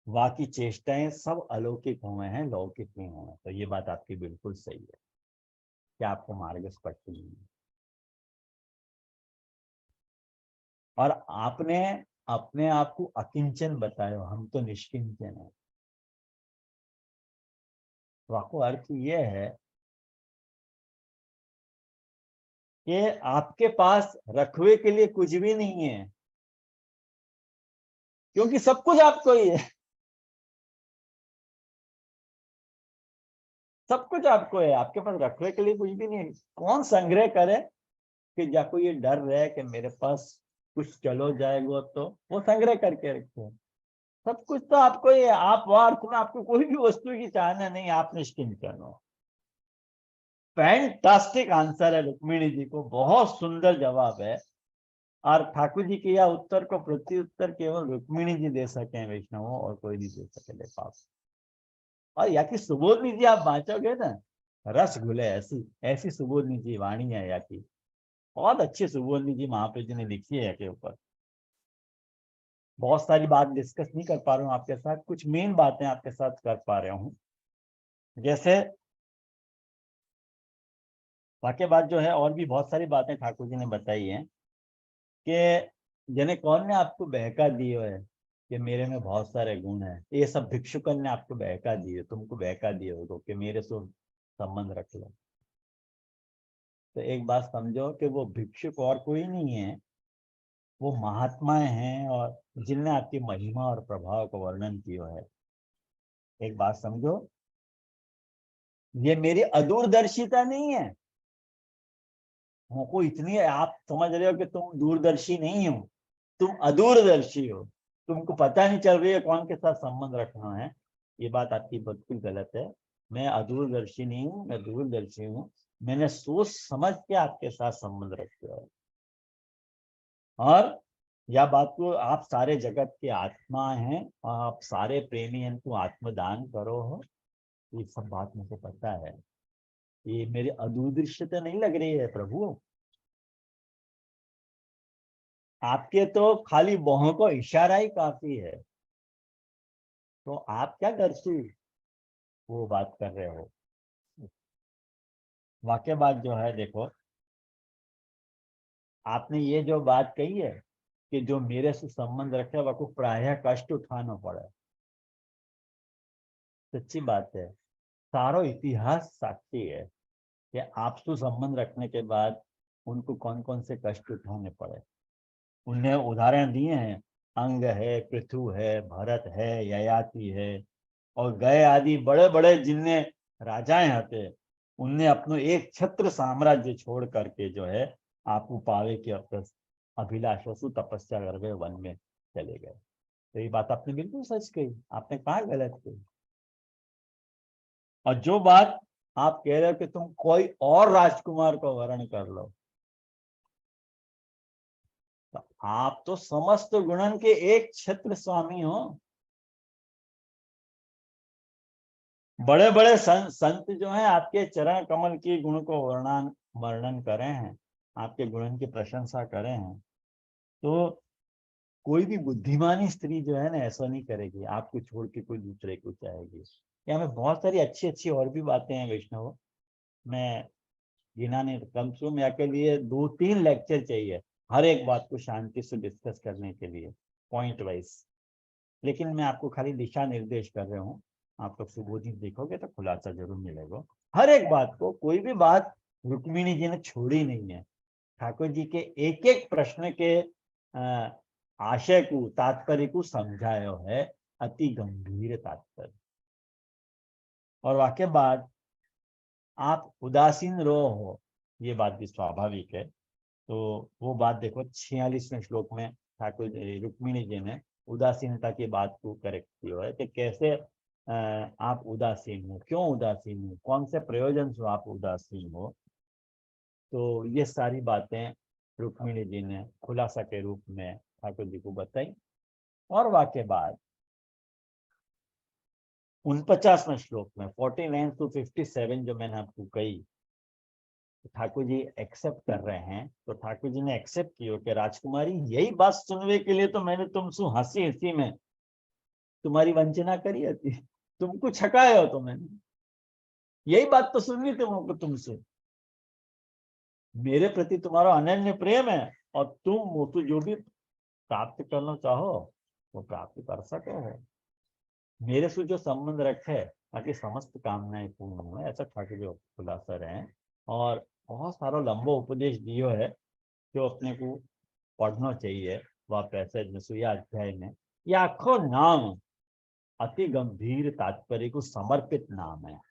बाकी चेष्टाएं सब अलौकिक हुए हैं, लौकिक नहीं हुए। तो ये बात आपकी बिल्कुल सही है कि आपको मार्ग स्पष्ट नहीं है। और आपने अपने आप को अकिंचन बताया, हम तो निष्किंचन है। वाको अर्थ ये है कि आपके पास रखवे के लिए कुछ भी नहीं है, क्योंकि सब कुछ आपको ही है। सब कुछ आपको है, आपके पास रखवे के लिए कुछ भी नहीं है। कौन संग्रह करे कि जाको ये डर रहे कि मेरे पास कुछ चलो जाएगा, तो वो संग्रह करके रखे। सब कुछ तो आपको ही है। आप वार्थ में आपको कोई भी वस्तु की चाहना नहीं, आप निश्चिंतन हो। फैंटास्टिक आंसर है रुक्मिणी जी को, बहुत सुंदर जवाब है। और ठाकुर जी के यह उत्तर को प्रत्युत्तर केवल रुक्मिणी जी दे सके हैं वैष्णवों, और कोई नहीं दे सके पाप। और या की सुबोधनी जी आप बांचोगे ना, रस घुले ऐसी ऐसी सुबोधनी जी वाणी है या की। बहुत अच्छी सुबोधनी जी महाप्रभु जी ने लिखी है के ऊपर। बहुत सारी बात डिस्कस नहीं कर पा रहा हूँ आपके साथ, कुछ मेन बातें आपके साथ कर पा रहा हूँ। जैसे वाक्य बात जो है, और भी बहुत सारी बातें ठाकुर जी ने बताई हैं कि जने कौन ने आपको बहका दिए है कि मेरे में बहुत सारे गुण हैं। ये सब भिक्षुकन ने आपको बहका दिए, तुमको बहका दिए हो कि मेरे से संबंध रख लो। तो एक बात समझो कि वो भिक्षुक और कोई नहीं है, वो महात्माएं हैं, और जिनने आपकी महिमा और प्रभाव को वर्णन किया है। एक बात समझो, ये मेरी अदूरदर्शिता नहीं है। हमको इतनी आप समझ रहे हो कि तुम दूरदर्शी नहीं हो, तुम अदूरदर्शी हो। तुमको पता नहीं चल रही है कौन के साथ संबंध रखना है। ये बात आपकी बिल्कुल गलत है। मैं अदूरदर्शी नहीं हूँ, मैं दूरदर्शी हूँ। मैंने सोच समझ के आपके साथ संबंध रखा है। और यह बात को आप सारे जगत के आत्मा हैं, और आप सारे प्रेमी इनको आत्मदान करो हो। ये सब बात मुझे पता है। ये मेरी अदूरदृश्यता नहीं लग रही है प्रभु। आपके तो खाली बाहों को इशारा ही काफी है। तो आप क्या दर्शी वो बात कर रहे हो। वाक्य बात जो है देखो, आपने ये जो बात कही है कि जो मेरे से संबंध रखे वह को प्रायः कष्ट उठाना पड़ा। सच्ची बात है। सारो इतिहास साक्षी है कि आपसे संबंध रखने के बाद उनको कौन कौन से कष्ट उठाने पड़े। उन्हें उदाहरण दिए हैं, अंग है, पृथु है, भरत है, ययाति है, और गए आदि बड़े बड़े जिनने राजाएं थे, उनने अपनो एक छत्र साम्राज्य छोड़ करके जो है आपको पावे के अभिलाषा सु तपस्या करके वन में चले गए। तो ये बात आपने बिल्कुल सच कही, आपने कहा गलत कही। और जो बात आप कह रहे हो कि तुम कोई और राजकुमार को वर्ण कर लो, तो आप तो समस्त गुणन के एक छत्र स्वामी हो। बड़े बड़े संत जो हैं आपके चरण कमल की गुण को वर्णन करे हैं, आपके गुणन की प्रशंसा करे हैं। तो कोई भी बुद्धिमानी स्त्री जो है ना ऐसा नहीं करेगी, आपको छोड़ के कोई दूसरे को चाहेगी। क्या में बहुत सारी अच्छी अच्छी और भी बातें हैं वैष्णव। मैं गिना नहीं, कम से कम के लिए 2-3 लेक्चर चाहिए हर एक बात को शांति से डिस्कस करने के लिए, पॉइंट वाइज। लेकिन मैं आपको खाली दिशा निर्देश कर रहा हूँ। आप लोग सुबोधित देखोगे तो खुलासा जरूर मिलेगा हर एक बात को। कोई भी बात रुक्मिणी जी ने छोड़ी नहीं है। ठाकुर जी के एक एक प्रश्न के आशय को, तात्पर्य को समझायो है, अति गंभीर तात्पर्य। और वाक्य बाद आप उदासीन रो हो, ये बात भी स्वाभाविक है। तो वो बात देखो 46वें श्लोक में ठाकुर रुक्मिणी जी ने उदासीनता की बात को करेक्ट किया है कि कैसे आप उदासीन हो, क्यों उदासीन हो, कौन से प्रयोजन से आप उदासीन हो। तो ये सारी बातें रुक्मिणी जी ने खुलासा के रूप में ठाकुर जी को बताई। और वाक्य बाद 49वें श्लोक में 49 to 57 जो मैंने आपको कही, ठाकुर जी एक्सेप्ट कर रहे हैं, तो ठाकुर जी ने एक्सेप्ट किया कि राजकुमारी यही बात सुनने के लिए तो मैंने तुमसे हंसी हंसी में तुम्हारी वंचना करी थी, तुमको छकाया हो, तो मैंने यही बात तो सुननी थी मुझको तुमसे। मेरे प्रति तुम्हारा अनन्य प्रेम है और तुम मुझको जो भी प्राप्त करना चाहो वो प्राप्त कर सके हो। मेरे से जो संबंध रखे ताकि समस्त कामनाएं पूर्ण हो, ऐसा ठाकुर जी खुलासा रहे हैं। और बहुत सारा लंबा उपदेश दियो है जो अपने को पढ़ना चाहिए। वह पैसेज में सुया अध्याय में ये आखो नाम अति गंभीर तात्पर्य को समर्पित नाम है।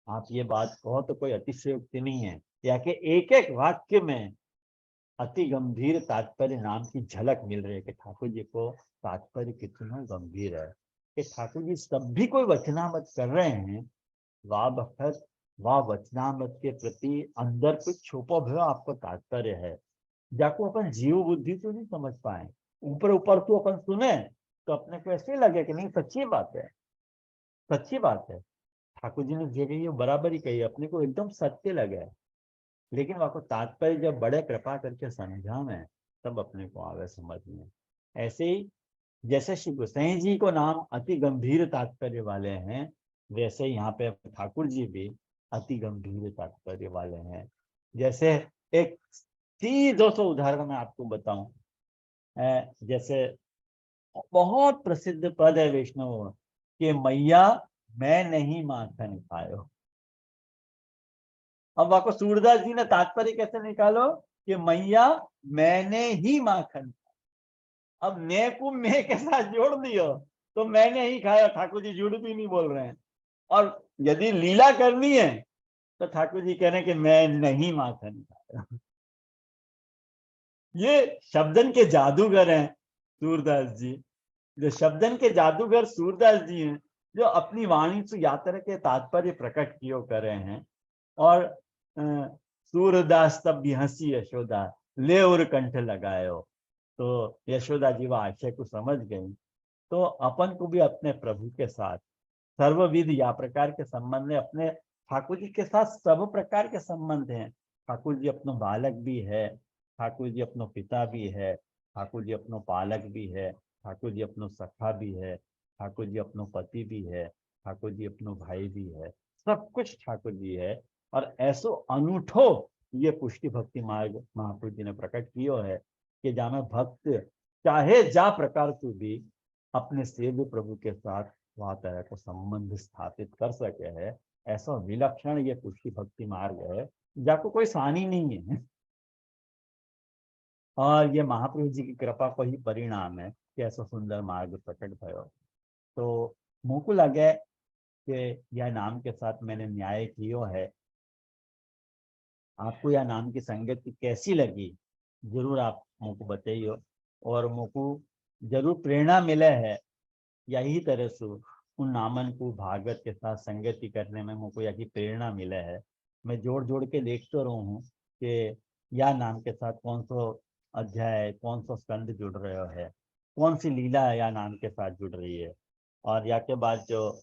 आप ये बात कहो तो कोई अतिशयोक्ति नहीं है, या कि एक एक वाक्य में अति गंभीर तात्पर्य नाम की झलक मिल रही है कि ठाकुर जी को तात्पर्य कितना गंभीर है। कि ठाकुर जी सब भी कोई वचनामत कर रहे हैं, वाह भक्त वाह वचनामत के प्रति अंदर कुछ छुपा हुआ आपको तात्पर्य है, जाको अपन जीव बुद्धि तो नहीं समझ पाए। ऊपर ऊपर तो अपन सुने तो अपने को ऐसे लगे कि नहीं सच्ची बात है, सच्ची बात है। ठाकुर जी ने जो कही है बराबर ही कही, अपने को एकदम सत्य लगे। लेकिन वह को तात्पर्य जब बड़े कृपा करके समझा में तब अपने को आवे समझ में। ऐसे ही जैसे श्री गोसाई जी को नाम अति गंभीर तात्पर्य वाले हैं, वैसे यहाँ पे ठाकुर जी भी अति गंभीर तात्पर्य वाले हैं। जैसे एक सीधो सा उदाहरण मैं आपको बताऊं, जैसे बहुत प्रसिद्ध पद है वैष्णव कि मैया मैं नहीं माखन खायो। अब आपको सूरदास जी ने तात्पर्य कैसे निकालो कि मैया मैंने ही माखन। अब मैं को मैं के साथ जोड़ दियो तो मैंने ही खाया, ठाकुर जी झूठ भी नहीं बोल रहे हैं। और यदि लीला करनी है तो ठाकुर जी कह रहे हैं कि मैं नहीं माखन खाया। ये शब्दन के जादूगर हैं सूरदास जी। जो शब्दन के जादूगर सूरदास जी हैं, जो अपनी वाणी से यात्रा के तात्पर्य प्रकट कियो कर रहे हैं। और सूरदास तब भी हंसी यशोदा ले और कंठ लगायो। तो यशोदा जी वह आशय को समझ गई। तो अपन को भी अपने प्रभु के साथ सर्वविध या प्रकार के संबंध है, अपने ठाकुर जी के साथ सब प्रकार के संबंध हैं। ठाकुर जी अपनो बालक भी है, ठाकुर जी अपनो पिता भी है, ठाकुर जी अपनो पालक भी है, ठाकुर जी अपनो सखा भी है, ठाकुर जी अपनो पति भी है, ठाकुर जी अपनो भाई भी है, सब कुछ ठाकुर जी है। और ऐसो अनूठो ये पुष्टि भक्ति मार्ग महापुरुष जी ने प्रकट किया है कि जामे भक्त चाहे जा प्रकार से भी अपने सेव्य प्रभु के साथ वह तरह को संबंध स्थापित कर सके है। ऐसा विलक्षण ये पुष्टि भक्ति मार्ग है जाको कोई सानी नहीं है। और ये महाप्रभु जी की कृपा को ही परिणाम है कि ऐसा सुंदर मार्ग प्रकट भयो। तो मुझको लगे कि यह नाम के साथ मैंने न्याय किया है। आपको यह नाम की संगति कैसी लगी जरूर आप मुझको बताइए। और मुझको जरूर प्रेरणा मिले है यही तरह से उन नामन को भागवत के साथ संगति करने में मुझको यही प्रेरणा मिले है। मैं जोड़ जोड़ के देखते रहा हूँ कि यह नाम के साथ कौन सा अध्याय कौन सा स्कंद जुड़ रहा है, कौन सी लीला या नाम के साथ जुड़ रही है। और या के बाद जो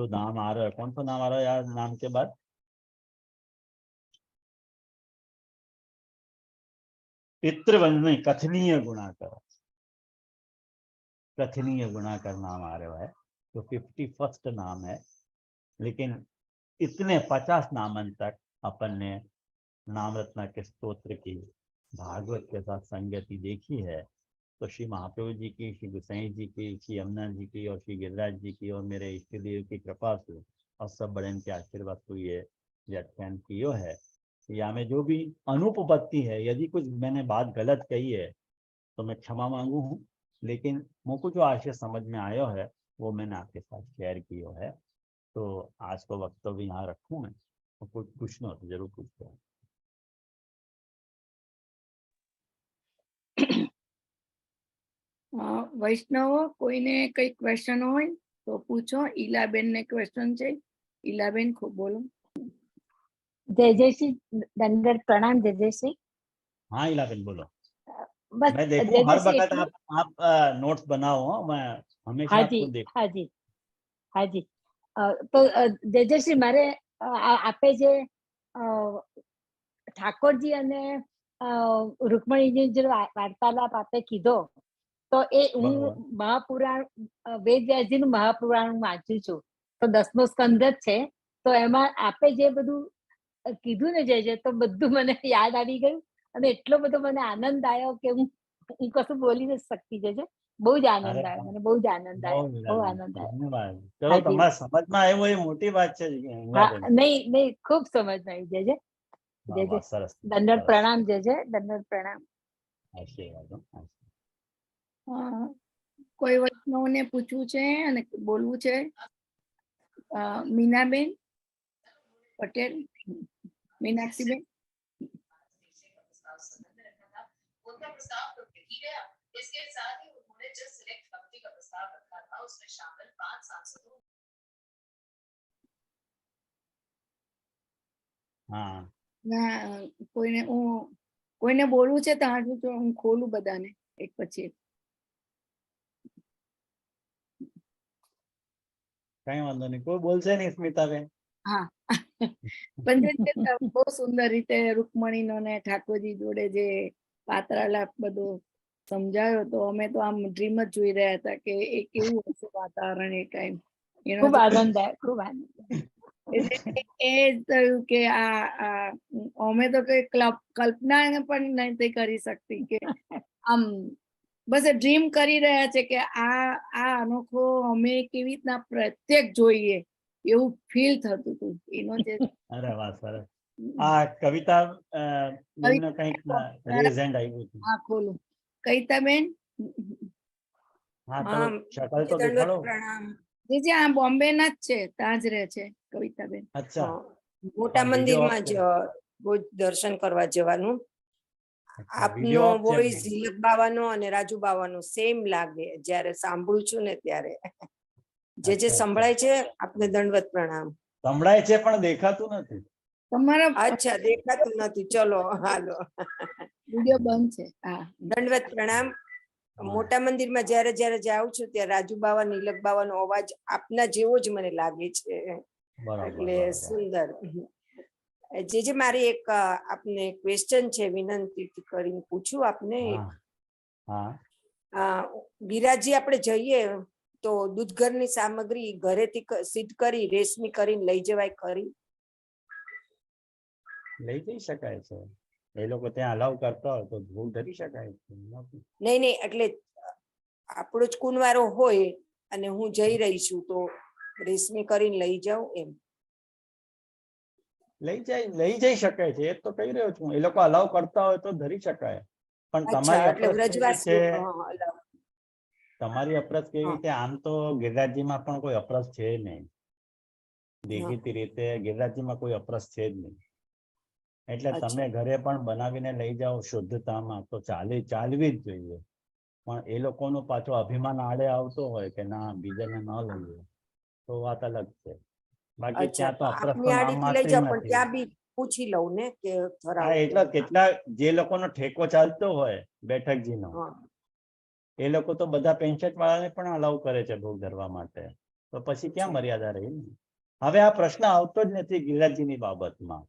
नाम आ रहा है, कौन सा नाम आ रहा है यार नाम के बाद, पितृवंदनीय कथनीय गुणाकर, कथनीय गुणाकर नाम आ रहा है। तो 51 नाम है। लेकिन इतने 50 नामन तक अपन ने नाम रत्ना के स्तोत्र की भागवत के साथ संगति देखी है। तो श्री महाप्रभु जी की, श्री गोसाई जी की, श्री यमुना जी की और श्री गिरिराज जी की और मेरे इष्ट देव की कृपा से और सब बड़े के आशीर्वाद को ये व्याख्यान कियो है। या में जो भी अनुपपत्ति है, यदि कुछ मैंने बात गलत कही है तो मैं क्षमा मांगू हूँ। लेकिन मुझको जो आशय समझ में आयो है वो मैंने आपके साथ शेयर किया है। तो आज को वक्तव्य यहाँ रखूँ मैं, तो कुछ पूछना हो तो जरूर पूछते हैं। વૈષ્ણવો કોઈને કઈ ક્વેશ્ચન હોય તો પૂછો. ઈલાબેન ને ક્વેશ્ચન છે. ઈલાબેન ખૂબ બોલો. जय श्री दंडवत प्रणाम जय श्री। हाँ इलाबेन बोलो। बस मैं देखूं हर वक्त आप नोट्स बनाओ, मैं हमेशा हाँ आपको जी देखूं। हाँ जी हाँ जी। तो जय श्री मारे आपे जे ઠાકોરજી અને રૂકમણીજી જે વાર્તાલાપ આપે કીધો, તો એ હું બરોબર. મહાપુરાણ વેદવ્યાસજીનું મહાપુરાણ હું વાંચું છું, તો 10મો સ્કંદ જ છે. તો એમાં આપે જે બધું કીધું ને જે તો બધું મને યાદ આવી ગયું, અને એટલો બધો મને આનંદ આવ્યો કે હું કશું બોલી નથી શકતી. છે બહુ જ આનંદ અરે આવ્યો, વાહ. મને બહુ જ આનંદ બહુ આવ્યો, બહુ મજાનું. આનંદ આવ્યો. ધન્યવાદ. ચલો, હાજી. તમારા સમજમાં આવ્યું એ મોટી વાત છે હા, હિનાબેન. નહીં ખૂબ સમજ આવી જે વાહ વાહ, સરસ દંડવત સરસ. પ્રણામ દંડવત પ્રણામ. આશીર્વાદ હો, આશીર્વાદ. કોઈ વૈષ્ણવને પૂછવું છે અને બોલવું છે? મીનાબેન પટેલ, મીનાક્ષીબેન. હા, ના, કોઈને બોલવું છે તો હાજુ તો હું ખોલું બધાને એક પછી એક. કઈ વાંધો નહીં, કોઈ બોલશે નહીં સ્મિતાબેન. હા, પણ બહુ સુંદર રીતે રૂકમણીનો ને ઠાકોરજી જોડે જે પાત્રાલાપ બધો સમજાયો, તો અમે તો આમ ડ્રીમ જ જોઈ રહ્યા હતા કે એ કેવું હશે વાતાવરણ એ ટાઈમ. ખૂબ આનંદ આવ્યો, ખૂબ આનંદ. એ જ થયું કે અમે તો કઈ કલ્પના પણ નથી કરી શકતી કે આમ બસ ડ્રીમ કરી રહ્યા છે કે આ અનોખો અમે કેવી રીતના પ્રત્યેક જોઈએ એવું ફીલ થતું હતું એનો જે. અરે વાહ, સરસ. આ કવિતા બેનને કંઈક રેઝ હેન્ડ આવ્યું હતું. હા, ખોલું. કવિતાબેન. હા, તો શકલ તો દેખાડો. પ્રણામ. જે આ બોમ્બે ના જ છે, ત્યાં જ રહે છે કવિતાબેન. અચ્છા. મોટા પણ video મંદિરમાં off જ રોજ દર્શન કરવા જવાનું. અચ્છા, આપનો video off છે વોઇસ એમને. ઝીલક બાવાનો અને રાજુ બાવાનો સેમ લાગે જ્યારે સાંભળું છું ને ત્યારે. જે અચ્છા, સંભળાય છે આપને દંડવત પ્રણામ. સંભળાય છે પણ દેખાતું નથી. તમારા અચ્છા, દેખાતું નથી. ચલો હાલો. વિડીયો બંધ છે. હા, દંડવત પ્રણામ. મોટા મંદિરમાં જ્યારે જ્યારે જાઉં છું ત્યારે રાજુ બાવા નીલક બાવાનો અવાજ આપના જેવો જ મને લાગે છે. બરાબર, એટલે બરાબર. સુંદર. જે મારી એક આપને ક્વેશ્ચન છે, વિનંતી કરીને પૂછું આપને. હા, હા. વિરાજી આપણે જઈએ તો દૂધઘરની સામગ્રી ઘરેથી સિદ્ધ કરી રેશમી કરીને લઈ જવાય ખરી? લઈ જઈ શકાય છે, એ લોકો ત્યાં અલાઉ કરતા હોય તો ભૂલ ધરી શકાય છે. નહીં, એટલે આપણો જ કુનવારો હોય અને હું જઈ રહી છું તો રેશમી કરીને લઈ જાઉં એમ. લઈ જઈ શકાય છે, એ તો કહી રહ્યો છું. એ લોકો અલાઉ કરતા હોય તો ધરી શકાય. પણ અચ્છા, તમારી એટલે અપ્રોચ કેવી છે? વ્રજવાસીઓ તમારી અપ્રોચ કેવી છે? આમ તો ગિરિરાજજીમાં પણ કોઈ અપ્રોચ છે નહીં. દેખીતી રીતે ગિરિરાજજીમાં કોઈ અપ્રોચ છે જ નહીં. એટલે તમે ઘરે પણ બનાવીને લઈ જાઓ શુદ્ધતામાં તો ચાલવી જ જોઈએ. પણ એ લોકોનું પાછું અભિમાન આડે આવતો હોય કે ના બીજાને ન લઈએ, તો વાત અલગ છે. બાકી ત્યાં તો અપ્રોચ તો આપની નામ આડીથી લઈ માત્ર જાઓ, પણ નથી. ત્યાં બી પૂછી લઉં ને કે હા, એટલે કેટલા જે લોકોનો ઠેકો ચાલતો હોય બેઠકજીનો, એ લોકો તો બધા પેન્શન વાળાને પણ અલાઉ કરે છે ભોગ ધરવા માટે. તો પછી ક્યાં મર્યાદા રહી ને? હવે આ પ્રશ્ન આવતો જ નથી ગિરિરાજજીની બાબતમાં.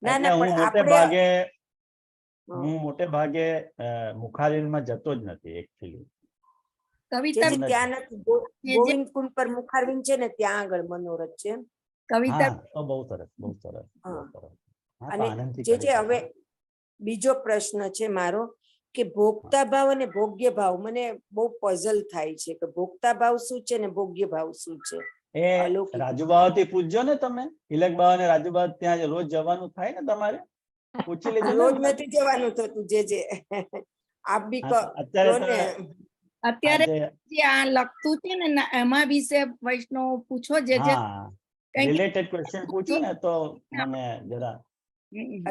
એટલે હું મોટે ભાગે મુખારીમાં જતો જ નથી એકચ્યુઅલી. કવિતા ત્યાં નથી. ગોવિંદ કુંડ પર મુખારવિંદ છે ને, ત્યાં આગળ મનોરથ છે. કવિતા તો બહુ સરસ, બહુ સરસ. અને જે હવે બીજો પ્રશ્ન છે મારો કે ભોગતા ભાવ અને ભોગ્ય ભાવ મને બહુ પઝલ થાય છે કે ભોગતા ભાવ શું છે ને ભોગ્ય ભાવ શું છે. એ રાજુબાવાથી પૂછજો ને તમે. તિલક બાવા ને રાજુબાવા ત્યાં રોજ જવાનું થાય ને તમારે? પૂછી લેજો. રોજ નથી જવાનું થતું. જે આપ બી અત્યારે જે આ લખતું છે ને એમાં વિશે વૈષ્ણવ પૂછો. જે રિલેટેડ ક્વેશ્ચન પૂછો ને તો મને જરા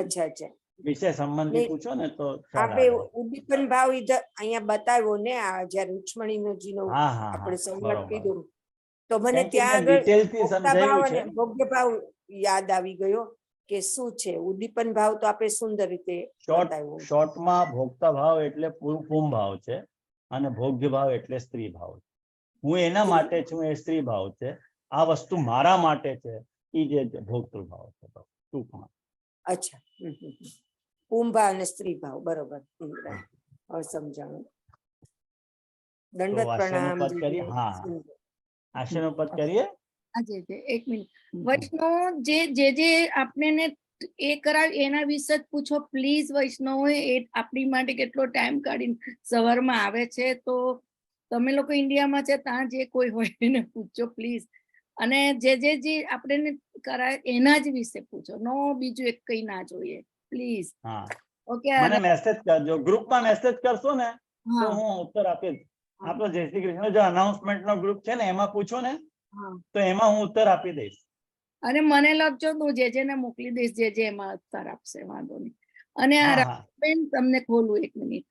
અચ્છા વિષય સંબંધી પૂછો ને તો આપણે ઉદ્દીપન ભાવ અહીંયા બતાવ્યો ને જયારે રૂક્ષ્મણીજીનો આપણે સંવાદ કીધું તો મને ત્યાં આગળ ભોગતા ભાવ અને ભોગ્ય ભાવ યાદ આવી ગયો કે શું છે ઉદ્દીપન ભાવ. તો આપણે સુંદર રીતે બતાવ્યો. શોર્ટમાં ભોગતા ભાવ એટલે પુમ ભાવ છે અને ભોગ્ય ભાવ એટલે સ્ત્રી ભાવ. હું એના માટે છું, એ સ્ત્રી ભાવ છે. આ વસ્તુ મારા માટે છે, એ જે ભોગતૃ ભાવ છે. ટૂંકમાં. અચ્છા. પુંભાવ અને સ્ત્રી ભાવ, બરોબર. right. હવે સમજાણું. તો દંડવત આશ્રયનું પ્રણામ. પદ કરીએ. હા, જીજે. આશ્રયનું પદ કરીએ. આજે એક મિનિટ, વૈષ્ણવ જે આપણે ને એ કરાવ એના વિશે જ પૂછો પ્લીઝ. વૈષ્ણવ એ આપણી માટે કેટલો ટાઈમ કાઢીને સવારમાં આવે છે, તો તમે લોકો ઇન્ડિયામાં છે ત્યાં જે કોઈ હોય એને પૂછજો પ્લીઝ. અને જે આપણે કરાય એના જ વિશે પૂછો, નો બીજું એક કઈ ના જોઈએ પ્લીઝ. હા, ઓકે, મને મેસેજ કરજો, ગ્રુપમાં મેસેજ કરશો ને તો હું ઉત્તર આપીશ. આપણો જય શ્રી કૃષ્ણ જો અનાઉન્સમેન્ટ નો ગ્રુપ છે ને એમાં પૂછો ને તો એમાં હું ઉત્તર આપી દઈશ. અને મને લખજો, હું જેને મોકલી દઈશ, જે એમાં ઉત્તર આપશે, વાંધો નહીં. અને આ હા, હા. રાબેન તમને ખોલું એક મિનિટ.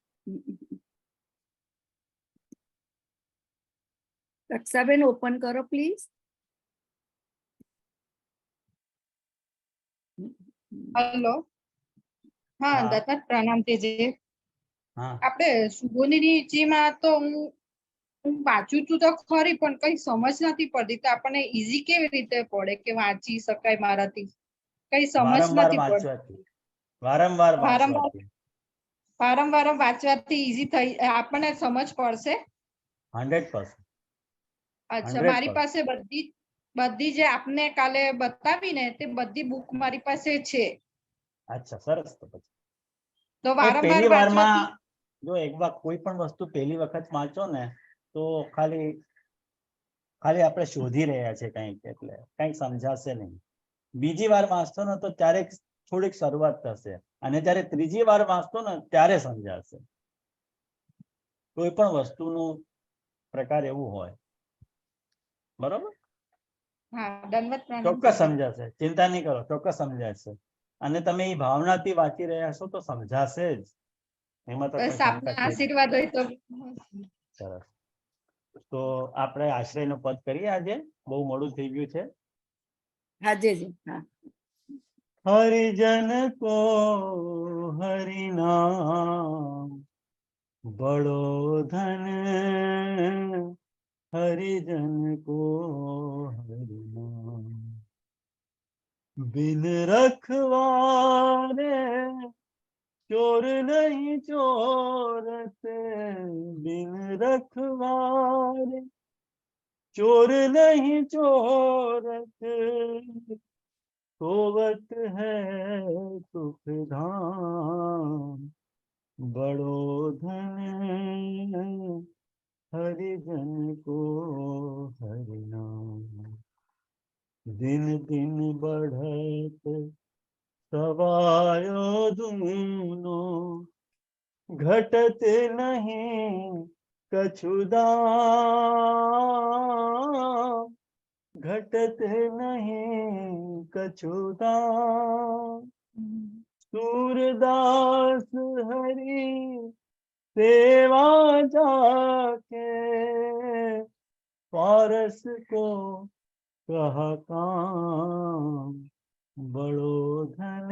રક્ષાબેન ઓપન કરો પ્લીઝ. હેલો, હા, હા. દત્ત પ્રણામ તેજી. હા, આપણે સુગોનીજીમાં તો હું વાંચું છું તો ખરી, પણ કઈ સમજ નથી પડતી. તો આપણને ઈઝી કેવી રીતે પડે કે વાંચી શકાય મારાથી? કઈ સમજ વારંવાર નથી પડતી. વાંચવાથી, વારંવાર વાંચવાથી વારંવાર વાંચવાથી ઈઝી થઈ આપણને સમજ પડશે. 100%. અચ્છા, 100%. મારી પાસે બધી જે આપને કાલે બતાવી ને તે બધી બુક મારી પાસે છે. અચ્છા, સરસ. તો પછી તો પણ વારંવાર પહેલી વારમાં વાંચવાથી જો એક વાર કોઈ પણ વસ્તુ પહેલી વખત વાંચો ને તો ખાલી આપણે શોધી રહ્યા છે કંઈક, એટલે કંઈક સમજાશે નહીં. બીજી વાર વાંચશો ને તો ત્યારે થોડીક શરૂઆત થશે, અને જ્યારે ત્રીજી વાર વાંચશો ને ત્યારે સમજાશે. કોઈ પણ વસ્તુનું પ્રકાર એવું હોય, બરોબર? હા, દંડવત પ્રણામ. ચોક્કસ સમજાશે, ચિંતા નહીં કરો, ચોક્કસ સમજાશે. અને તમે એ ભાવનાથી વાંચી રહ્યા છો તો સમજાશે જ, એમાં તો કોઈ બસ આપના શંકા છે જ નહીં. આશીર્વાદ હોય તો. સરસ. તો આપણે આશ્રયનું પદ કરીએ આજે, બહુ મોડું થઈ ગયું છે. હા જી, હા. હરિજન કો હરિ નામ બડો ધન, હરિજન કો હરિ નામ બિન રખવારે ચોર નહીં ચોરતે, બિન રખવારે ચોર નહીં ચોરત, सोवत है सुख धाम बड़ो धन, हरिजन को हरि नाम दिन दिन बढ़त सवायो दूनो, घटत नहीं कछुदाम, घटत नहीं कछुदाम, सूरदास हरि सेवा जाके, पारस को कह काम बड़ो धन,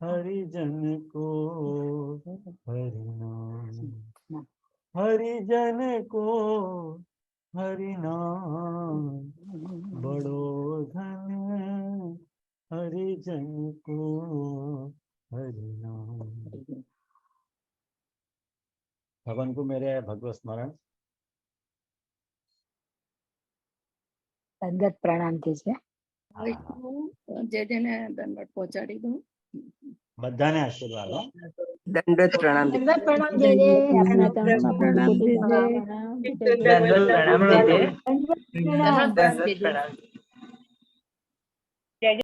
हरिजन को हरि नाम, हरिजन को हरि नाम बड़ो धन, हरिजन को हरि नाम। भगवान को मेरे भगवत स्मरण। દંડવત પ્રણામ તેજી. જેને દંડવત પહોંચાડી દઉં. બધાને આશીર્વાદ હો. દંડવત પ્રણામ. દંડવત પ્રણામ તેજી. આપણા તમામ પ્રણામ કુટુંબને તેજી. પ્રણામ. દંડવત પ્રણામ તેજી. દંડવત પ્રણામ. દંડવત પ્રણામ.